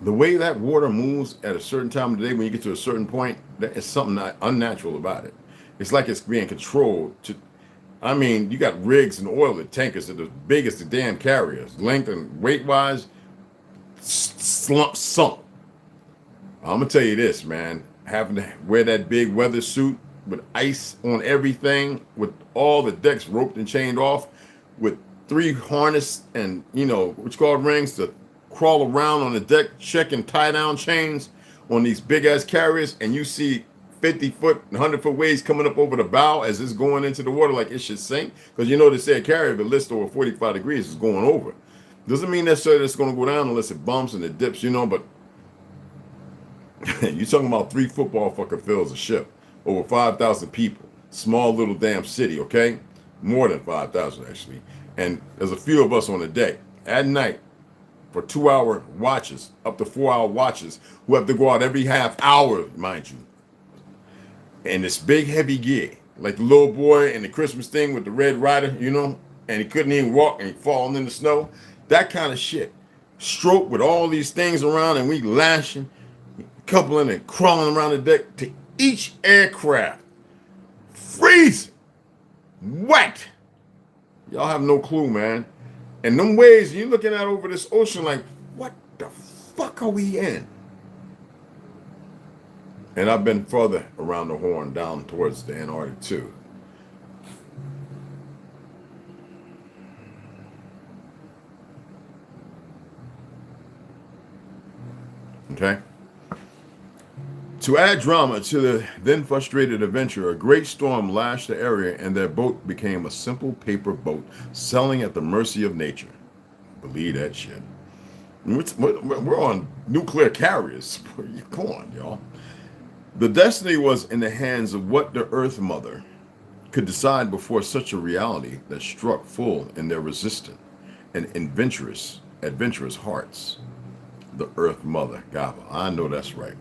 The way that water moves at a certain time of the day, when you get to a certain point, there is something unnatural about it. It's like it's being controlled. You got rigs and oil tankers that are as big as the damn carriers, length and weight-wise, sunk. I'm gonna tell you this, man. Having to wear that big weather suit with ice on everything, with all the decks roped and chained off, with 3 harness and what's called rings to crawl around on the deck, checking tie-down chains on these big-ass carriers, and you see 50-foot, 100-foot waves coming up over the bow as it's going into the water like it should sink. Because they say a carrier, if it lifts over 45 degrees, is going over. Doesn't mean necessarily it's going to go down unless it bumps and it dips, but you're talking about 3 football fucking fields of ship, over 5,000 people, small little damn city, okay? More than 5,000 actually. And there's a few of us on the deck at night for 2-hour watches, up to 4-hour watches, who have to go out every half hour, mind you. And this big heavy gear, like the little boy in the Christmas thing with the Red Rider, and he couldn't even walk and he falling in the snow. That kind of shit. Stroke with all these things around, and we lashing, coupling and crawling around the deck to each aircraft. Freezing. Wet. Y'all have no clue, man. And them waves, you're looking out over this ocean like, what the fuck are we in? And I've been further around the Horn, down towards the Antarctic too. Okay. To add drama to the then frustrated adventurer, a great storm lashed the area and their boat became a simple paper boat sailing at the mercy of nature. Believe that shit. We're on nuclear carriers. Come on, y'all. The destiny was in the hands of what the Earth Mother could decide before such a reality that struck full in their resistant and adventurous hearts. The Earth Mother, Gaba. I know that's right.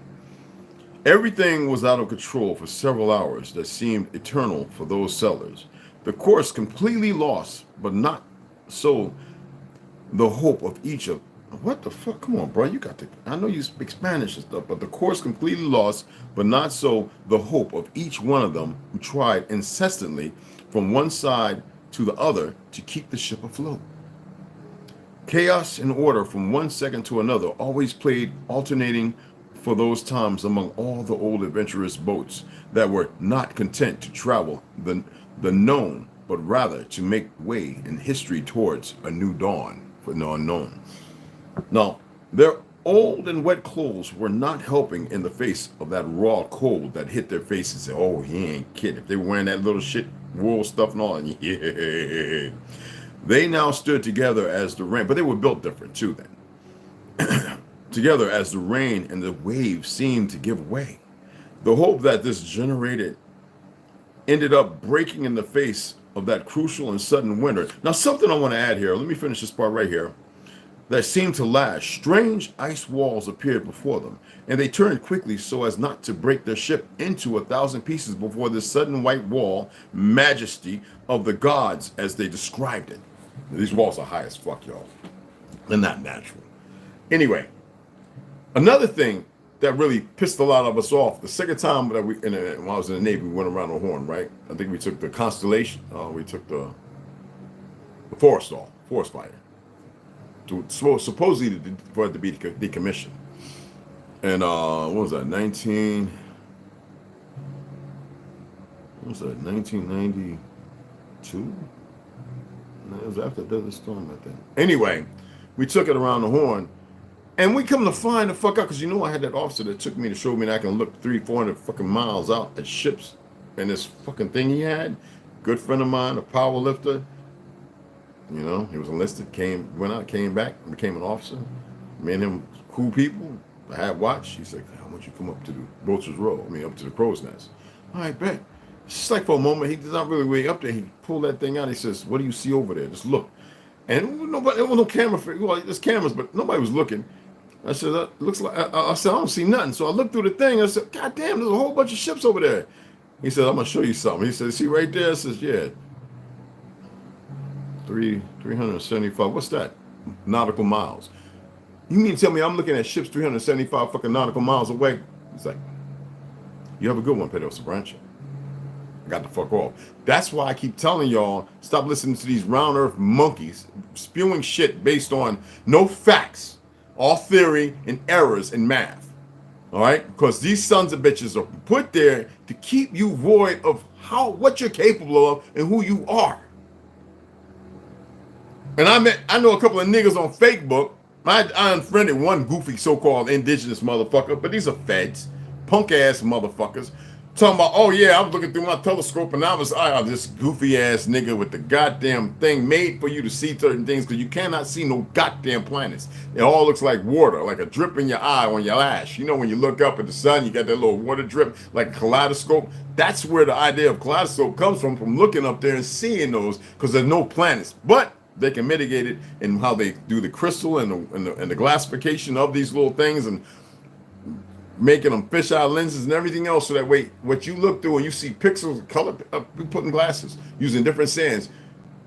Everything was out of control for several hours that seemed eternal for those sailors. The course completely lost, but not so the hope of each of... What the fuck? Come on, bro. I know you speak Spanish and stuff, but the course completely lost, but not so the hope of each one of them who tried incessantly from one side to the other to keep the ship afloat. Chaos and order from one second to another always played alternating for those times among all the old adventurous boats that were not content to travel the known, but rather to make way in history towards a new dawn for the unknown. Now, their old and wet clothes were not helping in the face of that raw cold that hit their faces. Oh, he ain't kidding. If they were wearing that little shit wool stuff and all, yeah. They now stood together as the rain, but they were built different too then. Together as the rain and the waves seemed to give way. The hope that this generated ended up breaking in the face of that crucial and sudden winter. Now, something I want to add here. Let me finish this part right here. That seemed to last. Strange ice walls appeared before them, and they turned quickly so as not to break their ship into 1,000 pieces before this sudden white wall majesty of the gods as they described it. These walls are high as fuck, y'all. They're not natural. Anyway, another thing that really pissed a lot of us off, the second time that when I was in the Navy, we went around the horn, right? I think we took the Constellation, we took the forest fire, supposedly for it to be decommissioned. And what was that, 1992? No, it was after the storm, I think. Anyway, we took it around the horn, and we come to find the fuck out, because you know I had that officer that took me to show me that I can look 300-400 fucking miles out at ships, and this fucking thing he had, good friend of mine, a power lifter, you know, he was enlisted, went out, came back, became an officer. Me and him, cool people. I had watch. He's like, I want you to come up to the Vulture's Row. up to the Crow's Nest. All right, bet. Just like for a moment, he's not really way up there. He pulled that thing out. He says, what do you see over there? Just look. And nobody, there was no camera. Well, there's cameras, but nobody was looking. I said, looks like, I said, I don't see nothing. So I looked through the thing. I said, God damn, there's a whole bunch of ships over there. He said, I'm going to show you something. He said, see right there? I says, yeah. 375. What's that? Nautical miles. You mean to tell me I'm looking at ships 375 fucking nautical miles away? He's like, you have a good one, Pedro Sabrancha. I got the fuck off. That's why I keep telling y'all, stop listening to these round earth monkeys spewing shit based on no facts, all theory and errors in math. All right? Because these sons of bitches are put there to keep you void of what you're capable of and who you are. And I know a couple of niggas on Facebook. I unfriended one goofy so-called indigenous motherfucker, but these are feds, punk ass motherfuckers, talking about, oh yeah, I was looking through my telescope and I was this goofy ass nigga with the goddamn thing made for you to see certain things, because you cannot see no goddamn planets. It all looks like water, like a drip in your eye on your lash. You know, when you look up at the sun, you got that little water drip like a kaleidoscope. That's where the idea of kaleidoscope comes from looking up there and seeing those, because there's no planets. But they can mitigate it in how they do the crystal and the glassification of these little things, and making them fisheye lenses and everything else, so that way what you look through and you see pixels of color, we put in glasses using different sands,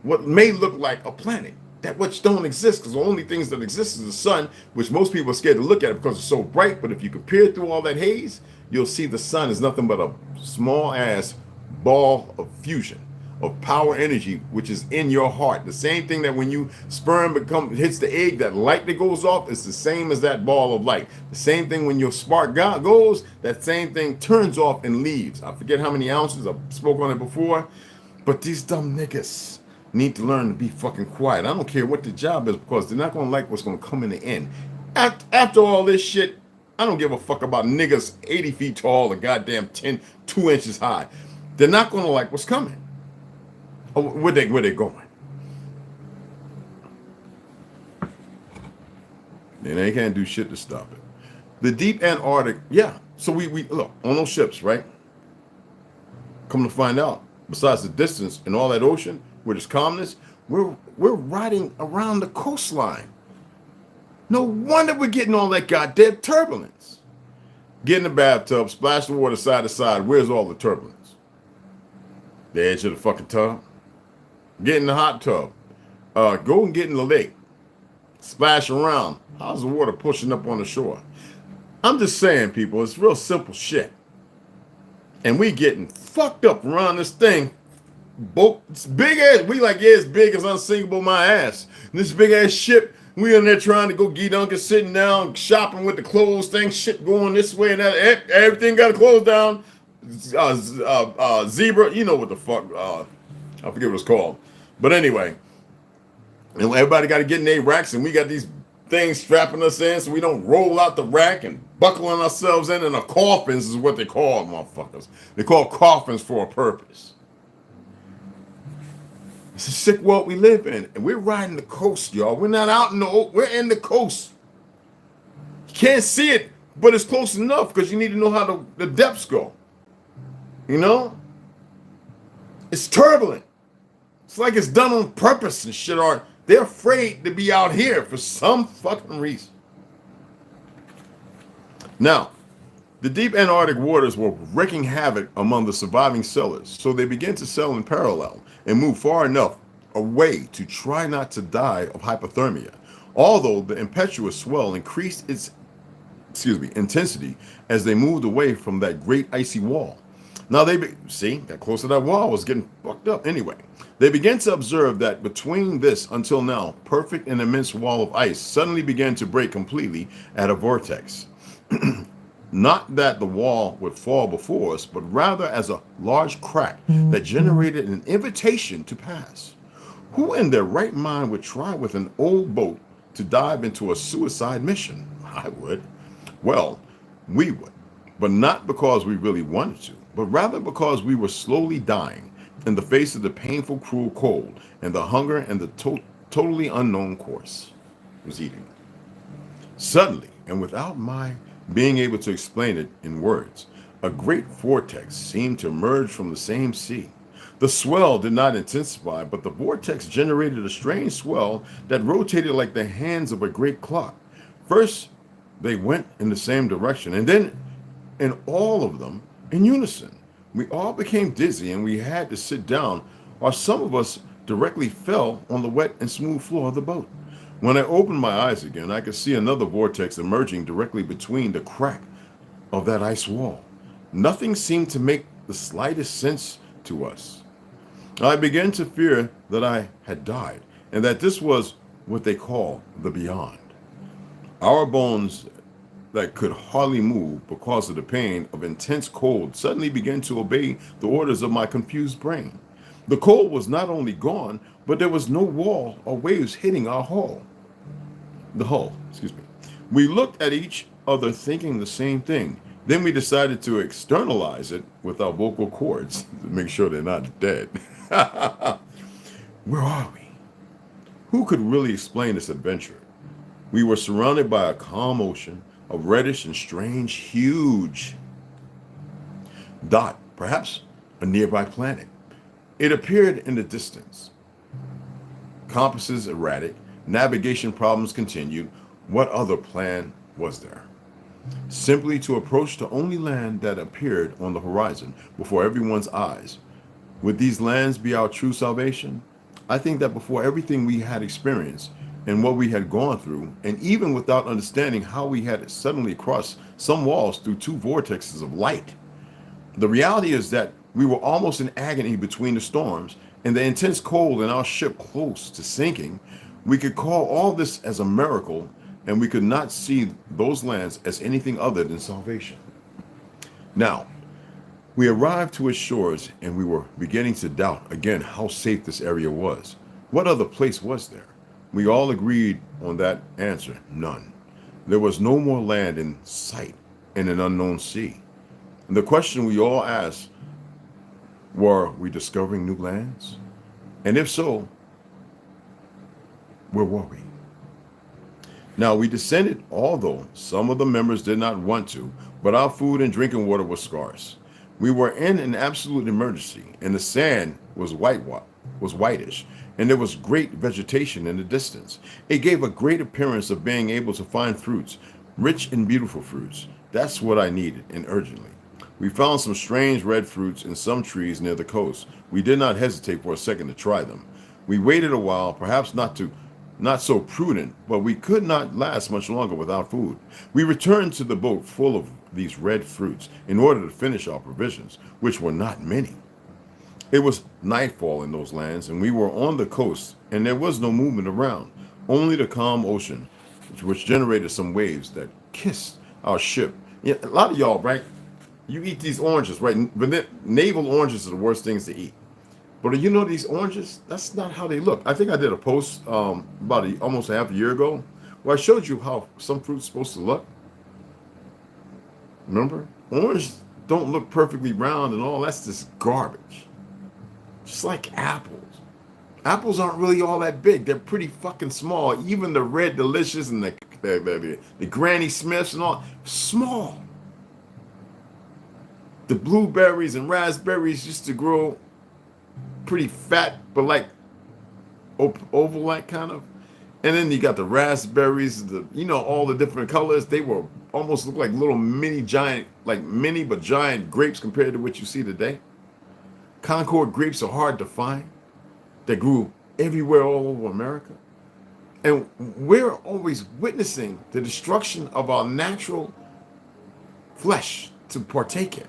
what may look like a planet that which don't exist, because the only things that exist is the sun, which most people are scared to look at it because it's so bright. But if you compare through all that haze, you'll see the sun is nothing but a small ass ball of fusion, of power energy, which is in your heart. The same thing that when you sperm hits the egg, that light that goes off is the same as that ball of light. The same thing when your spark goes, that same thing turns off and leaves. I forget how many ounces, I've spoke on it before, but these dumb niggas need to learn to be fucking quiet. I don't care what the job is, because they're not gonna like what's gonna come in the end. After all this shit, I don't give a fuck about niggas 80 feet tall or goddamn 2 inches high. They're not gonna like what's coming. Where they going? And they can't do shit to stop it. The deep Antarctic, yeah. So we look on those ships, right? Come to find out, besides the distance and all that ocean, where there's calmness, we're riding around the coastline. No wonder we're getting all that goddamn turbulence. Get in the bathtub, splash the water side to side. Where's all the turbulence? The edge of the fucking tub. Get in the hot tub. Go and get in the lake. Splash around. How's the water pushing up on the shore? I'm just saying, people, it's real simple shit. And we getting fucked up around this thing. It's big ass. We like, yeah, it's big as unsinkable my ass. And this big ass ship, we in there trying to go get Uncle sitting down, shopping with the clothes thing, shit going this way and that. Everything got to close down. Zebra, you know what the fuck. I forget what it's called. But anyway, and everybody got to get in their racks, and we got these things strapping us in so we don't roll out the rack and buckling ourselves in. And the coffins is what they call motherfuckers. They call coffins for a purpose. It's a sick world we live in, and we're riding the coast, y'all. We're not out in we're in the coast. You can't see it, but it's close enough, because you need to know how the depths go. You know? It's turbulent. It's like it's done on purpose and shit, or they're afraid to be out here for some fucking reason. Now, the deep Antarctic waters were wreaking havoc among the surviving sailors, so they began to sail in parallel and move far enough a way to try not to die of hypothermia, although the impetuous swell increased its intensity as they moved away from that great icy wall. Now see, that close to that wall was getting fucked up anyway. They began to observe that between this until now perfect and immense wall of ice suddenly began to break completely at a vortex. Not that the wall would fall before us, but rather as a large crack that generated an invitation to pass. Who in their right mind would try with an old boat to dive into a suicide mission? I would. Well, we would, but not because we really wanted to, but rather because we were slowly dying in the face of the painful, cruel cold and the hunger and the totally unknown course was eating. Suddenly, and without my being able to explain it in words, a great vortex seemed to emerge from the same sea. The swell did not intensify, but the vortex generated a strange swell that rotated like the hands of a great clock. First, they went in the same direction, and then in all of them in unison. We all became dizzy and we had to sit down, or some of us directly fell on the wet and smooth floor of the boat. When I opened my eyes again, I could see another vortex emerging directly between the crack of that ice wall. Nothing seemed to make the slightest sense to us. I began to fear that I had died, and that this was what they call the beyond. Our bones that could hardly move because of the pain of intense cold suddenly began to obey the orders of my confused brain. The cold was not only gone, but there was no wall or waves hitting our hull. We looked at each other thinking the same thing. Then we decided to externalize it with our vocal cords to make sure they're not dead. Where are we? Who could really explain this adventure? We were surrounded by a calm ocean, a reddish and strange, huge dot, perhaps a nearby planet. It appeared in the distance. Compasses erratic, navigation problems continued. What other plan was there? Simply to approach the only land that appeared on the horizon before everyone's eyes. Would these lands be our true salvation? I think that before everything we had experienced and what we had gone through, and even without understanding how we had suddenly crossed some walls through two vortexes of light, the reality is that we were almost in agony between the storms and the intense cold and our ship close to sinking. We could call all this as a miracle, and we could not see those lands as anything other than salvation. Now, we arrived to its shores, and we were beginning to doubt again how safe this area was. What other place was there? We all agreed on that answer: none. There was no more land in sight in an unknown sea. And the question we all asked, were we discovering new lands? And if so, where were we? Now we descended, although some of the members did not want to, but our food and drinking water was scarce. We were in an absolute emergency, and the sand was whitish, and there was great vegetation in the distance. It gave a great appearance of being able to find fruits, rich and beautiful fruits. That's what I needed, and urgently. We found some strange red fruits in some trees near the coast. We did not hesitate for a second to try them. We waited a while, perhaps not so prudent, but we could not last much longer without food. We returned to the boat full of these red fruits in order to finish our provisions, which were not many. It was nightfall in those lands, and we were on the coast, and there was no movement around, only the calm ocean, which generated some waves that kissed our ship. Yeah, a lot of y'all, right? You eat these oranges, right? Navel oranges are the worst things to eat. But you know these oranges, that's not how they look. I think I did a post almost a half a year ago where I showed you how some fruit's supposed to look. Remember? Orange don't look perfectly round and all. That's just garbage. Just like apples. Apples aren't really all that big. They're pretty fucking small. Even the Red Delicious and the Granny Smiths and all, small. The blueberries and raspberries used to grow pretty fat, but like oval-like kind of. And then you got the raspberries, all the different colors. They were almost look like little mini but giant grapes compared to what you see today. Concord grapes are hard to find. They grew everywhere all over America. And we're always witnessing the destruction of our natural flesh to partake in.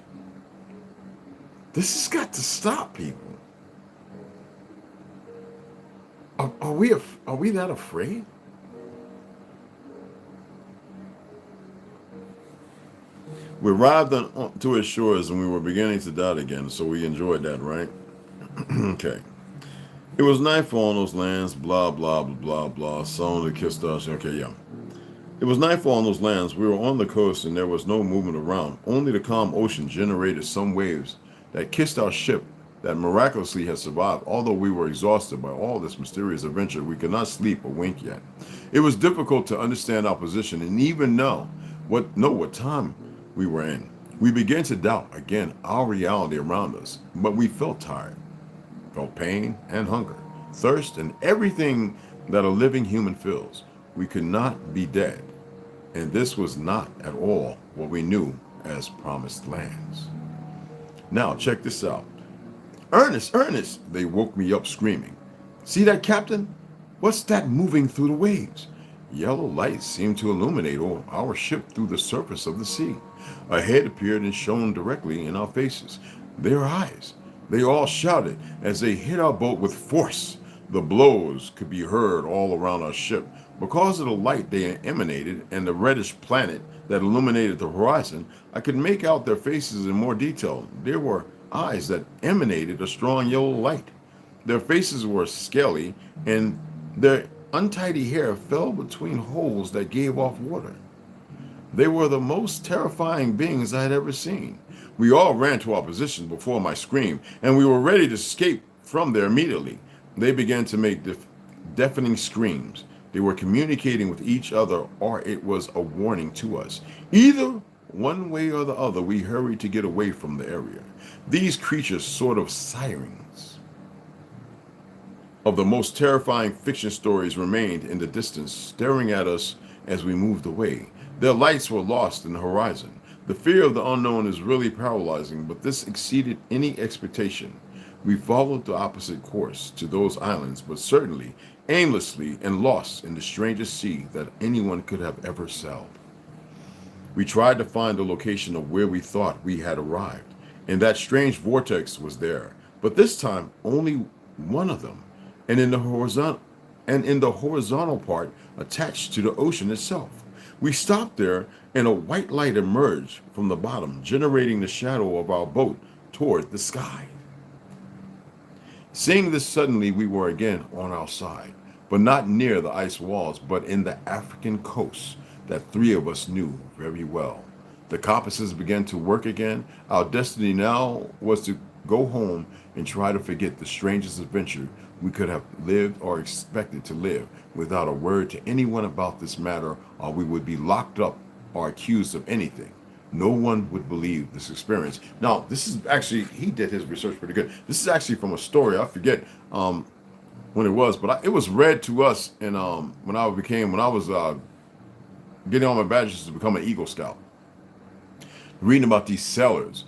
This has got to stop, people. Are we that afraid? We arrived to its shores and we were beginning to doubt again, so we enjoyed that, right? Okay. It was nightfall on those lands, blah, blah, blah, blah, blah. Someone that kissed us. Okay, yeah. It was nightfall on those lands. We were on the coast and there was no movement around. Only the calm ocean generated some waves that kissed our ship that miraculously had survived. Although we were exhausted by all this mysterious adventure, we could not sleep or wink yet. It was difficult to understand our position and even know what time we were in. We began to doubt again our reality around us, but we felt tired, felt pain and hunger, thirst, and everything that a living human feels. We could not be dead, and this was not at all what we knew as promised lands. Now check this out. Ernest, Ernest, they woke me up screaming. See that, Captain? What's that moving through the waves? Yellow lights seemed to illuminate our ship through the surface of the sea. A head appeared and shone directly in our faces. Their eyes. They all shouted as they hit our boat with force. The blows could be heard all around our ship. Because of the light they emanated and the reddish planet that illuminated the horizon, I could make out their faces in more detail. There were eyes that emanated a strong yellow light. Their faces were scaly, and their untidy hair fell between holes that gave off water. They were the most terrifying beings I had ever seen. We all ran to our position before my scream, and we were ready to escape from there immediately. They began to make deafening screams. They were communicating with each other, or it was a warning to us. Either one way or the other, we hurried to get away from the area. These creatures, sort of sirens of the most terrifying fiction stories, remained in the distance, staring at us as we moved away. Their lights were lost in the horizon. The fear of the unknown is really paralyzing, but this exceeded any expectation. We followed the opposite course to those islands, but certainly aimlessly and lost in the strangest sea that anyone could have ever sailed. We tried to find the location of where we thought we had arrived, and that strange vortex was there, but this time only one of them, and in the horizontal part attached to the ocean itself. We stopped there, and a white light emerged from the bottom, generating the shadow of our boat toward the sky. Seeing this suddenly, we were again on our side, but not near the ice walls, but in the African coast that three of us knew very well. The compasses began to work again. Our destiny now was to go home and try to forget the strangest adventure we could have lived or expected to live, without a word to anyone about this matter, or we would be locked up or accused of anything. No one would believe this experience. Now, this is actually, he did his research pretty good. This is actually from a story. I forget when it was, but it was read to us in when I was getting all my badges to become an Eagle Scout, reading about these sailors.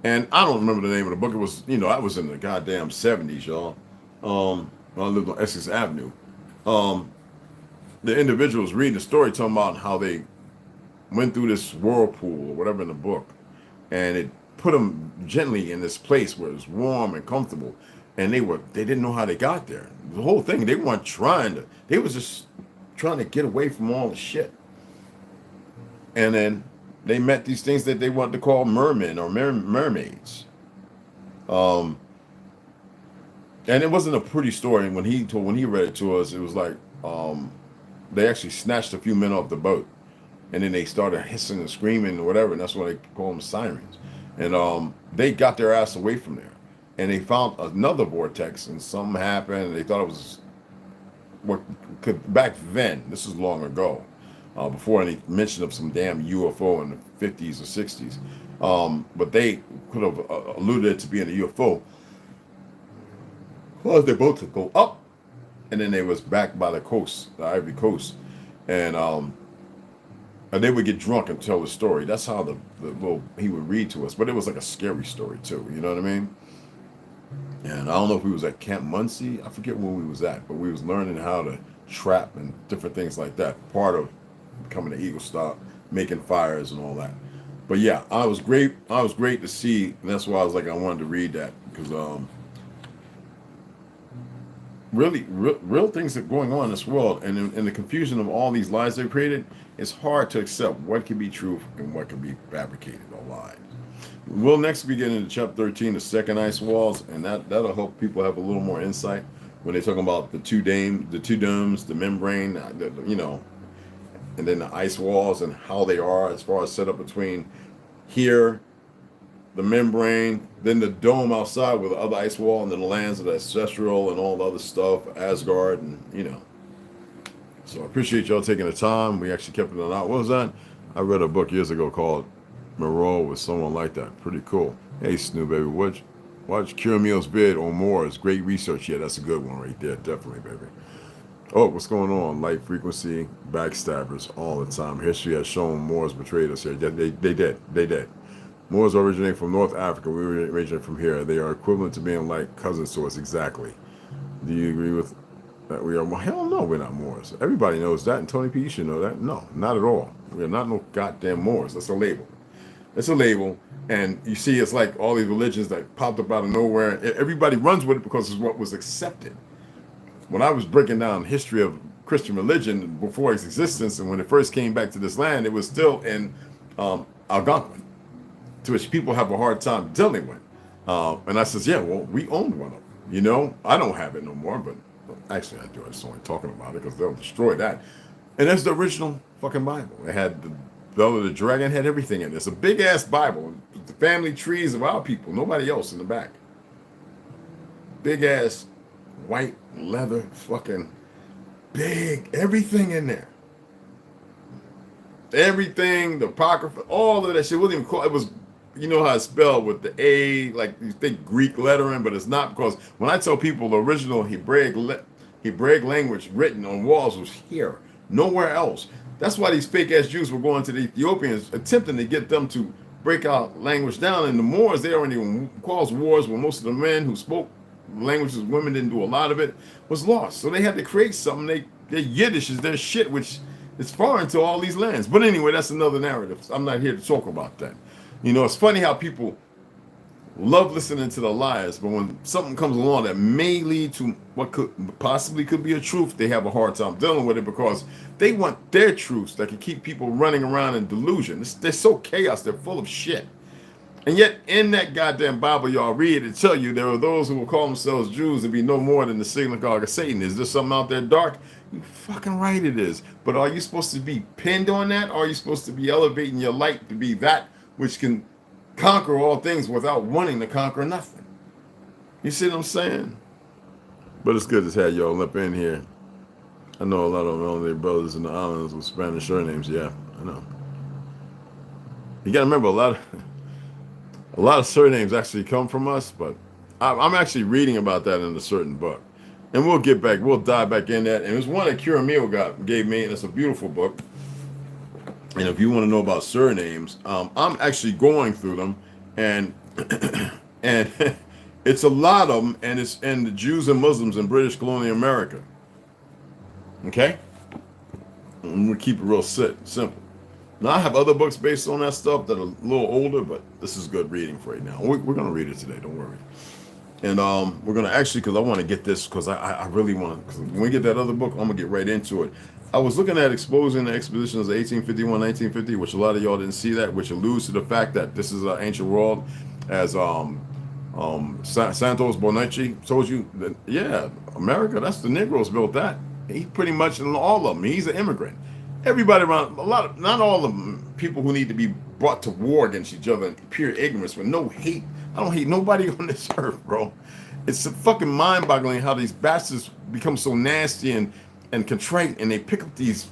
And I don't remember the name of the book. It was, I was in the goddamn 70s, y'all. When I lived on Essex Avenue. The individual was reading the story, talking about how they went through this whirlpool or whatever in the book, and it put them gently in this place where it was warm and comfortable, and they didn't know how they got there. The whole thing, they weren't trying to, they was just trying to get away from all the shit. And then they met these things that they wanted to call mermen or mermaids. And it wasn't a pretty story. And when he read it to us, it was like they actually snatched a few men off the boat, and then they started hissing and screaming or whatever, and that's why they call them sirens. And they got their ass away from there, and they found another vortex, and something happened, and they thought it was what could, back then, this is long ago, before any mention of some damn UFO in the 50s or 60s, but they could have alluded it to being a UFO. Well, they both could go up, and then they was back by the coast, the Ivory Coast, and they would get drunk and tell the story. That's how he would read to us, but it was like a scary story too. You know what I mean? And I don't know if we was at Camp Muncie. I forget where we was at, but we was learning how to trap and different things like that. Part of becoming an Eagle Scout, making fires and all that. But yeah, I was great. I was great to see. And that's why I was like, I wanted to read that because really, real things that are going on in this world, and in the confusion of all these lies they've created, it's hard to accept what can be truth and what can be fabricated or lied. We'll next be getting into chapter 13, the second ice walls, and that'll help people have a little more insight when they're talking about the two domes, the membrane, and then the ice walls and how they are as far as set up between here, the membrane, then the dome outside with the other ice wall, and then the lands of the ancestral and all the other stuff, Asgard, and So I appreciate y'all taking the time. We actually kept it on out. What was that? I read a book years ago called Moreau with someone like that. Pretty cool. Hey, Snoo, baby. Watch Curamil's vid on Moors. Great research. Yeah, that's a good one right there. Definitely, baby. Oh, what's going on? Light frequency, backstabbers all the time. History has shown Moors betrayed us here. They did. Moors originate from North Africa. We originate from here. They are equivalent to being like cousins to us. Exactly. Do you agree with that? We are. Well, hell no, we're not Moors. Everybody knows that, and Tony P, you should know that. No, not at all. We are not no goddamn Moors. That's a label. It's a label, and you see, it's like all these religions that popped up out of nowhere. Everybody runs with it because it's what was accepted. When I was breaking down history of Christian religion before its existence, and when it first came back to this land, it was still in Algonquin, to which people have a hard time dealing with. And I says, yeah, well, we owned one of them. I don't have it no more, but actually I do. I just only talking about it because they'll destroy that. And that's the original fucking Bible. It had the dragon, had everything in it. It's a big ass Bible. The family trees of our people, nobody else in the back. Big ass white leather, fucking big, everything in there. Everything, the apocrypha, all of that shit wasn't even called. It was, you know how it's spelled with the A, like you think Greek lettering, but it's not, because when I tell people the original Hebraic language written on walls was here, nowhere else. That's why these fake ass Jews were going to the Ethiopians, attempting to get them to break our language down. And the Moors, they already caused wars where most of the men who spoke languages women didn't do a lot of it, was lost. So they had to create something. Their Yiddish is their shit, which is foreign to all these lands. But anyway, that's another narrative. I'm not here to talk about that. It's funny how people love listening to the liars, but when something comes along that may lead to what could be a truth, they have a hard time dealing with it because they want their truths that can keep people running around in delusion. They're so chaos. They're full of shit. And yet, in that goddamn Bible y'all read, it tell you there are those who will call themselves Jews and be no more than the synagogue of Satan. Is there something out there dark? You fucking right it is. But are you supposed to be pinned on that? Or are you supposed to be elevating your light to be that which can conquer all things without wanting to conquer nothing? You see what I'm saying? But it's good to have y'all up in here. I know a lot of their brothers in the islands with Spanish surnames. Yeah, I know. You got to remember, a lot of surnames actually come from us, but I'm actually reading about that in a certain book. And we'll dive back in that. And it's one that Curamil gave me, and it's a beautiful book. And if you want to know about surnames, I'm actually going through them, and and it's a lot of them, and it's in the Jews and Muslims in British colonial America. Okay? And we'll keep it real simple. Now, I have other books based on that stuff that are a little older, but this is good reading for you now. We're going to read it today, don't worry. And we're going to actually, because I want to get this, because I really want to, because when we get that other book, I'm going to get right into it. I was looking at Exposing the Expeditions of 1851, 1950, which a lot of y'all didn't see that, which alludes to the fact that this is an ancient world, as Santos Bonacci told you, that, yeah, America, that's the Negroes built that. He pretty much, all of them, he's an immigrant. Everybody around, not all of them, people who need to be brought to war against each other in pure ignorance with no hate. I don't hate nobody on this earth, bro. It's fucking mind-boggling how these bastards become so nasty and contrite, and they pick up these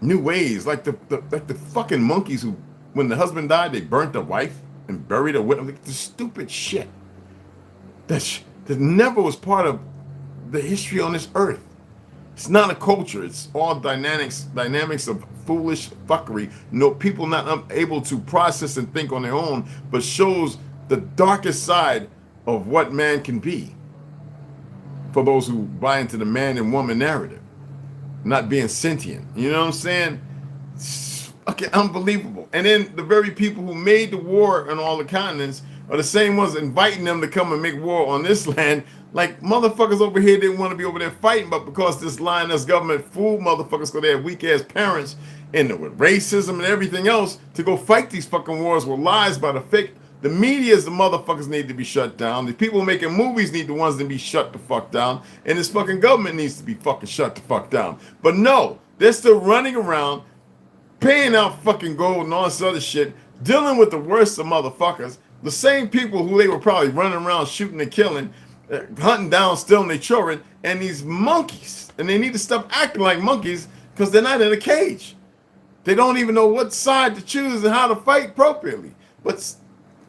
new ways, like the fucking monkeys who, when the husband died, they burnt the wife and buried her with him. Like the stupid shit that never was part of the history on this earth. It's not a culture. It's all dynamics of foolish fuckery. People not able to process and think on their own, but shows the darkest side of what man can be for those who buy into the man and woman narrative, not being sentient. You know what I'm saying? It's fucking unbelievable. And then the very people who made the war on all the continents are the same ones inviting them to come and make war on this land. Like, motherfuckers over here didn't want to be over there fighting, but because this lioness government fooled motherfuckers because they have weak ass parents and with racism and everything else to go fight these fucking wars with lies by the fake. The media is the motherfuckers need to be shut down. The people making movies need the ones to be shut the fuck down. And this fucking government needs to be fucking shut the fuck down. But no, they're still running around, paying out fucking gold and all this other shit, dealing with the worst of motherfuckers. The same people who they were probably running around shooting and killing, hunting down, stealing their children, and these monkeys. And they need to stop acting like monkeys because they're not in a cage. They don't even know what side to choose and how to fight appropriately. But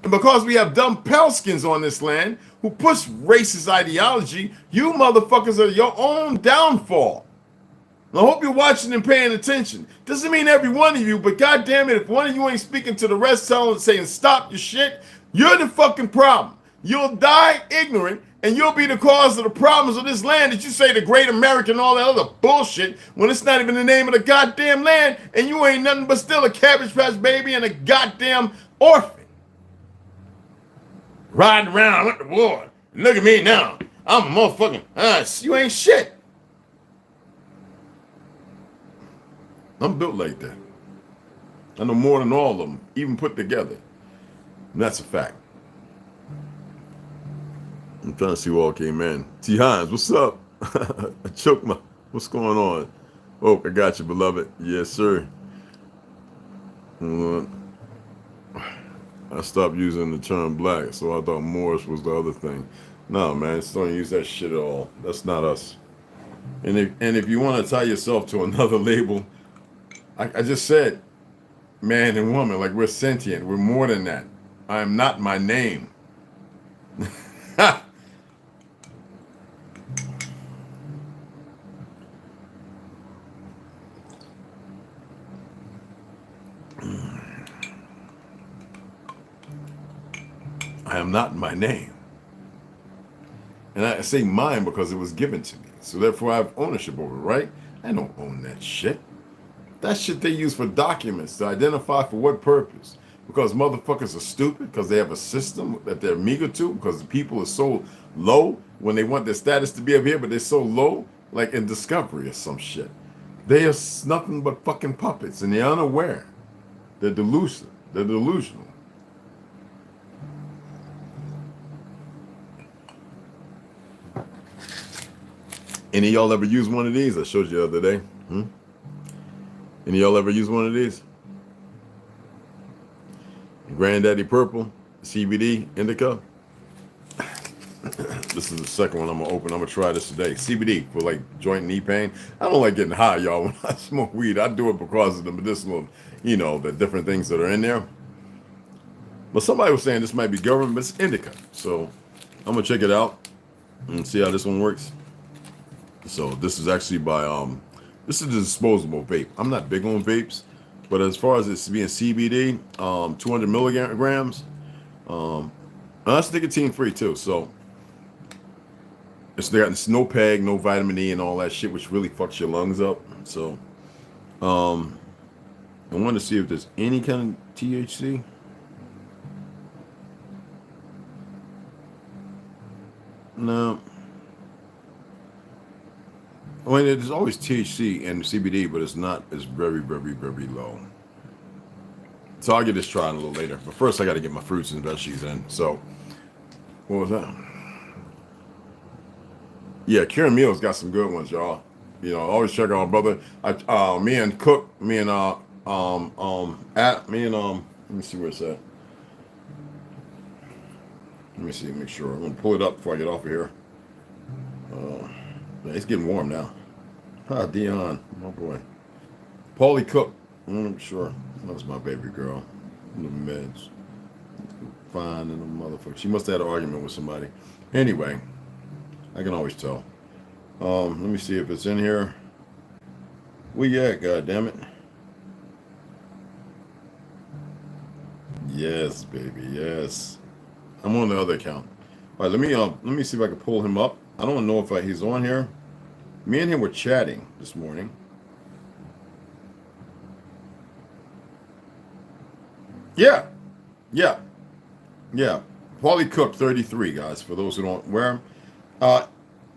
because we have dumb pelskins on this land who push racist ideology, you motherfuckers are your own downfall. I hope you're watching and paying attention. Doesn't mean every one of you, but goddamn it, if one of you ain't speaking to the rest, telling saying stop your shit, you're the fucking problem. You'll die ignorant, and you'll be the cause of the problems of this land that you say the great American and all that other bullshit when it's not even the name of the goddamn land, and you ain't nothing but still a Cabbage Patch baby and a goddamn orphan. Riding around with the war. Look at me now. I'm a motherfucking ass. You ain't shit. I'm built like that. I know more than all of them, even put together. And that's a fact. I'm trying to see who all came in. T. Hines, what's up? I choked my... What's going on? Oh, I got you, beloved. Yes, sir. I stopped using the term black, so I thought Moorish was the other thing. No, man, just don't use that shit at all. That's not us. And if you want to tie yourself to another label, I just said man and woman, like we're sentient. We're more than that. I am not my name. I am not my name. And I say mine because it was given to me. So therefore I have ownership over it, right? I don't own that shit. That shit they use for documents to identify for what purpose. Because motherfuckers are stupid, because they have a system that they're meager to, because the people are so low when they want their status to be up here, but they're so low, like in Discovery or some shit. They are nothing but fucking puppets, and they're unaware. They're delusional. They're delusional. Any of y'all ever use one of these? I showed you the other day. Any of y'all ever use one of these? Granddaddy Purple, CBD, Indica. This is the second one I'm gonna open. I'm gonna try this today. CBD for like joint knee pain. I don't like getting high, y'all. When I smoke weed, I do it because of the medicinal, you know, the different things that are in there. But somebody was saying this might be government, but it's Indica. So I'm gonna check it out and see how this one works. So this is actually by this is a disposable vape. I'm not big on vapes, but as far as it's being CBD, 200 milligrams, that's nicotine free too. So it's no PEG, no vitamin E, and all that shit, which really fucks your lungs up. So I want to see if there's any kind of THC. No. I mean, there's always THC and CBD, but it's not. It's very, very, very low. So I'll get this tried a little later. But first, I got to get my fruits and veggies in. So, what was that? Yeah, Kieran Meals got some good ones, y'all. You know, always check out my brother. Me and Cook, let me see where it's at. Let me see, make sure. I'm gonna pull it up before I get off of here. It's getting warm now. Dion, my boy. Paulie Cook, I'm sure. That was my baby girl. In the meds. Fine in the motherfucker. She must have had an argument with somebody. Anyway, I can always tell. Let me see if it's in here. Where you at, goddammit? Yes, baby, yes. I'm on the other account. All right, let me see if I can pull him up. I don't know if he's on here. Me and him were chatting this morning. Yeah, yeah, yeah. Paulie Cook 33, guys. For those who don't wear him, I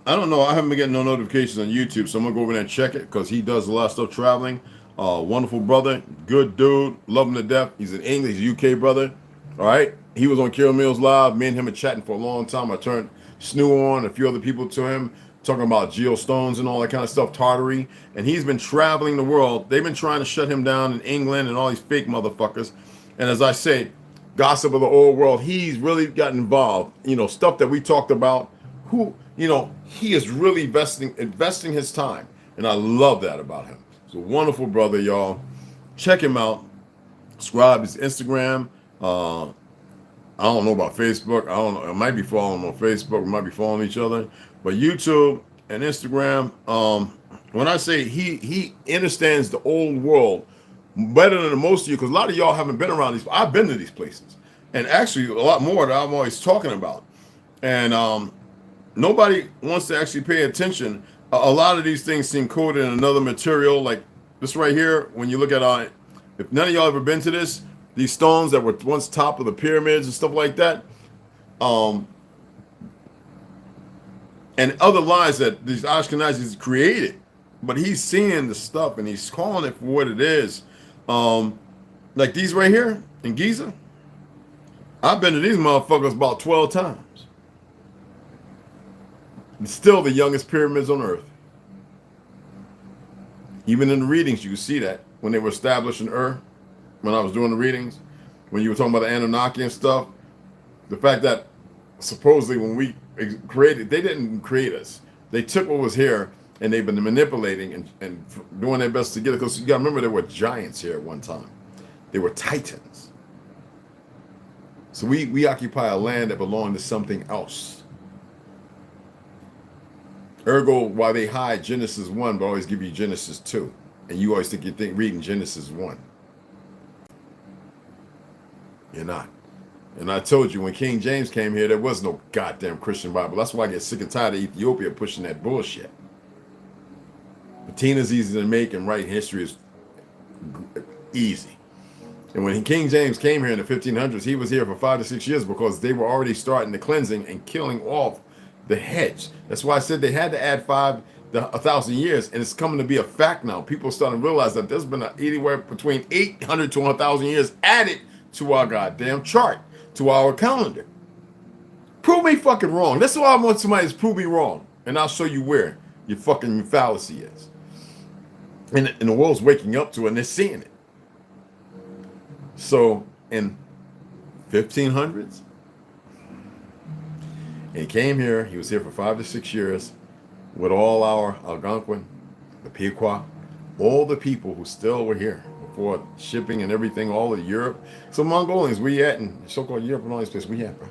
don't know. I haven't been getting no notifications on YouTube, so I'm gonna go over there and check it because he does a lot of stuff traveling. Wonderful brother, good dude, love him to death. He's an English, UK brother. All right, he was on Kill Mills Live. Me and him were chatting for a long time. I turned Snoo on, a few other people to him, talking about geostones and all that kind of stuff, Tartary. And he's been traveling the world. They've been trying to shut him down in England and all these fake motherfuckers. And as I say, gossip of the old world, he's really gotten involved. You know, stuff that we talked about. Who, you know, he is really investing his time. And I love that about him. He's a wonderful brother, y'all. Check him out. Subscribe his Instagram. I don't know about Facebook. I don't know. I might be following him on Facebook. We might be following each other. But YouTube and Instagram, when I say he understands the old world better than most of you, because a lot of y'all haven't been around these. I've been to these places. And actually a lot more that I'm always talking about. And nobody wants to actually pay attention. A lot of these things seem coded in another material, like this right here. When you look at if none of y'all ever been to this, these stones that were once top of the pyramids and stuff like that, and other lies that these Ashkenazis created, but he's seeing the stuff and he's calling it for what it is. Like these right here in Giza, I've been to these motherfuckers about 12 times. It's still the youngest pyramids on earth. Even in the readings, you can see that when they were established in Ur, when I was doing the readings, when you were talking about the Anunnaki and stuff, the fact that supposedly when we created, they didn't create us. They took what was here and they've been manipulating and doing their best to get it. Because you got to remember, there were giants here at one time. They were titans. So we occupy a land that belonged to something else. Ergo, while they hide Genesis 1, but always give you Genesis 2. And you always think reading Genesis 1. You're not. And I told you, when King James came here, there was no goddamn Christian Bible. That's why I get sick and tired of Ethiopia pushing that bullshit. Patina's easy to make and write history is easy. And when King James came here in the 1500s, he was here for 5 to 6 years because they were already starting the cleansing and killing off the hedge. That's why I said they had to add 1,000 years, and it's coming to be a fact now. People are starting to realize that there's been anywhere between 800 to 1,000 years added to our goddamn chart, to our calendar. Prove me fucking wrong. That's why I want somebody to prove me wrong, and I'll show you where your fucking fallacy is. And the world's waking up to it, and they're seeing it. So in 1500s, he came here. He was here for 5 to 6 years with all our Algonquin, the Pequot, all the people who still were here before shipping and everything, all of Europe. So Mongolians, we at in so-called Europe and all these places, we at, bro.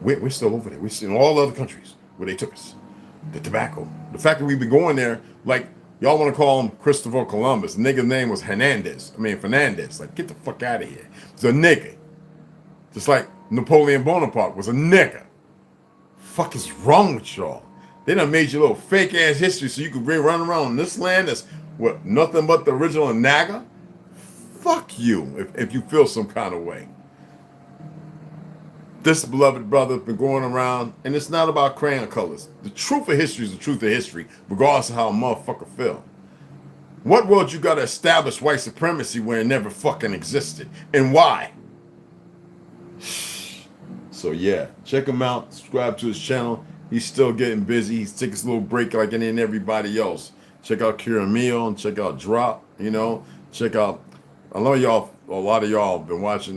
We're still over there. We're still in all other countries where they took us. The tobacco. The fact that we've been going there, like, y'all want to call him Christopher Columbus. The nigga's name was Fernandez. Like, get the fuck out of here. It's a nigga. Just like Napoleon Bonaparte was a nigga. Fuck is wrong with y'all? They done made you a little fake ass history so you could run around in this land that's what, nothing but the original Naga? Fuck you if you feel some kind of way. This beloved brother has been going around, and it's not about crayon colors. The truth of history is the truth of history, regardless of how a motherfucker feel. What world you gotta establish white supremacy where it never fucking existed? And why? So yeah, check him out, subscribe to his channel. He's still getting busy. He's taking his little break like any and everybody else. Check out Kira Meal and check out Drop, check out, I know y'all, a lot of y'all have been watching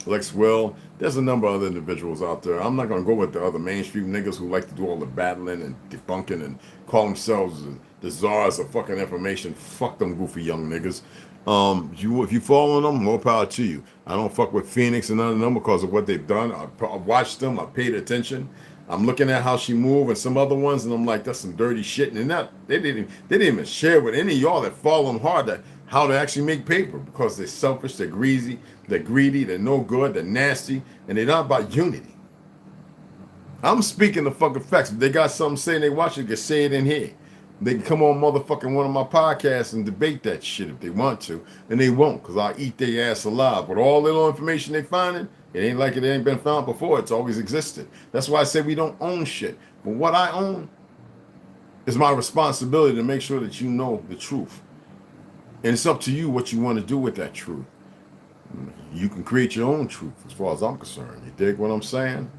Lex Will. There's a number of other individuals out there. I'm not gonna go with the other mainstream niggas who like to do all the battling and debunking and call themselves the czars of fucking information. Fuck them goofy young niggas. If you following them, more power to you. I don't fuck with Phoenix and none of them because of what they've done. I watched them. I paid attention. I'm looking at how she moved and some other ones, and I'm like, that's some dirty shit. And they didn't even share with any of y'all that follow them hard how to actually make paper because they're selfish, they're greedy, they're no good, they're nasty, and they're not about unity. I'm speaking the fucking facts. If they got something saying they watch it, they can say it in here. They can come on motherfucking one of my podcasts and debate that shit if they want to. And they won't, because I'll eat their ass alive. But all little information they finding, it ain't like it ain't been found before. It's always existed. That's why I say we don't own shit. But what I own is my responsibility to make sure that you know the truth. And it's up to you what you want to do with that truth. You can create your own truth as far as I'm concerned. You dig what I'm saying?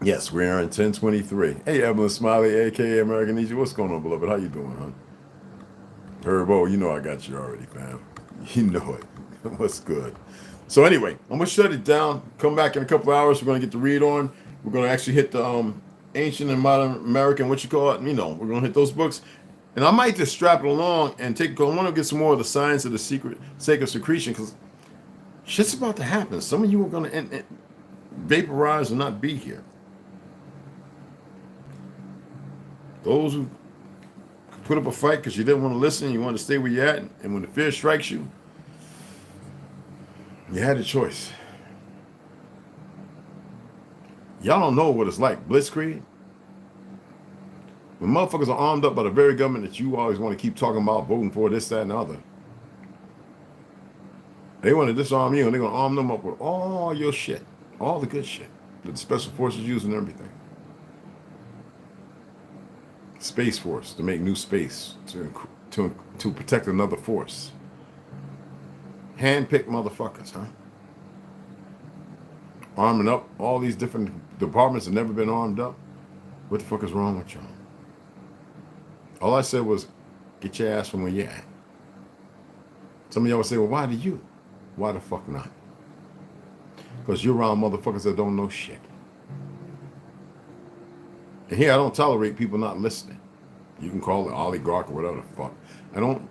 Yes, we're in 1023. Hey, Evelyn Smiley, a.k.a. American Egypt. What's going on, beloved? How you doing, huh? Herbo, you know I got you already, fam. You know it. What's good? So anyway, I'm going to shut it down. Come back in a couple hours. We're going to get the read on. We're going to actually hit the ancient and modern American, what you call it. You know, we're going to hit those books. And I might just strap it along and take, I want to get some more of the science of the sacred secretion, because shit's about to happen. Some of you are going to vaporize and not be here. Those who put up a fight because you didn't want to listen, you want to stay where you're at, and when the fear strikes you, you had a choice. Y'all don't know what it's like. Blitzkrieg. When motherfuckers are armed up by the very government that you always want to keep talking about, voting for this, that, and the other. They want to disarm you, and they're going to arm them up with all your shit. All the good shit that the special forces use and everything. Space Force to make new space to protect another force. Hand-picked motherfuckers, huh? Arming up all these different departments that never been armed up. What the fuck is wrong with y'all? All I said was, get your ass from where you're at. Some of y'all would say, well, why do you? Why the fuck not? Because you're around motherfuckers that don't know shit. And here, I don't tolerate people not listening. You can call it oligarch or whatever the fuck. I don't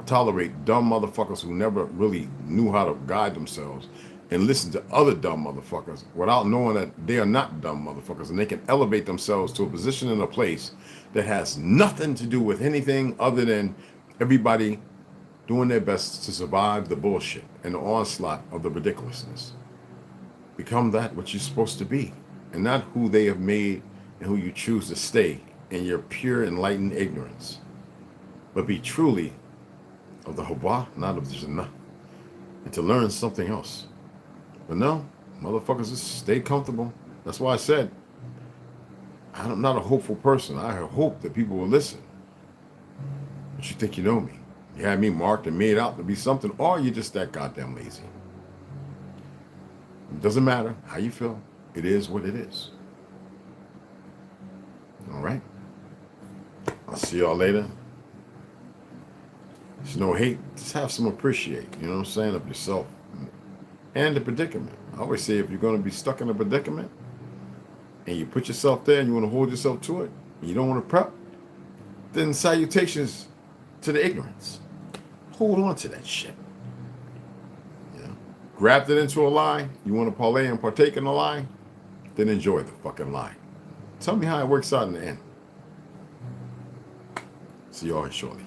tolerate dumb motherfuckers who never really knew how to guide themselves and listen to other dumb motherfuckers without knowing that they are not dumb motherfuckers and they can elevate themselves to a position in a place that has nothing to do with anything other than everybody doing their best to survive the bullshit and the onslaught of the ridiculousness. Become that what you're supposed to be and not who they have made and who you choose to stay in your pure enlightened ignorance, but be truly of the Hawah, not of the Jannah, and to learn something else. But no, motherfuckers just stay comfortable. That's why I said, I'm not a hopeful person. I hope that people will listen. But you think you know me. You had me marked and made out to be something, or you're just that goddamn lazy. It doesn't matter how you feel. It is what it is. All right. I'll see y'all later. There's no hate. Just have some appreciate, you know what I'm saying, of yourself and the predicament. I always say if you're going to be stuck in a predicament and you put yourself there and you want to hold yourself to it and you don't want to prep, then salutations to the ignorance. Hold on to that shit. You know? Grabbed it into a lie. You want to parlay and partake in the lie? Then enjoy the fucking lie. Tell me how it works out in the end. See y'all shortly.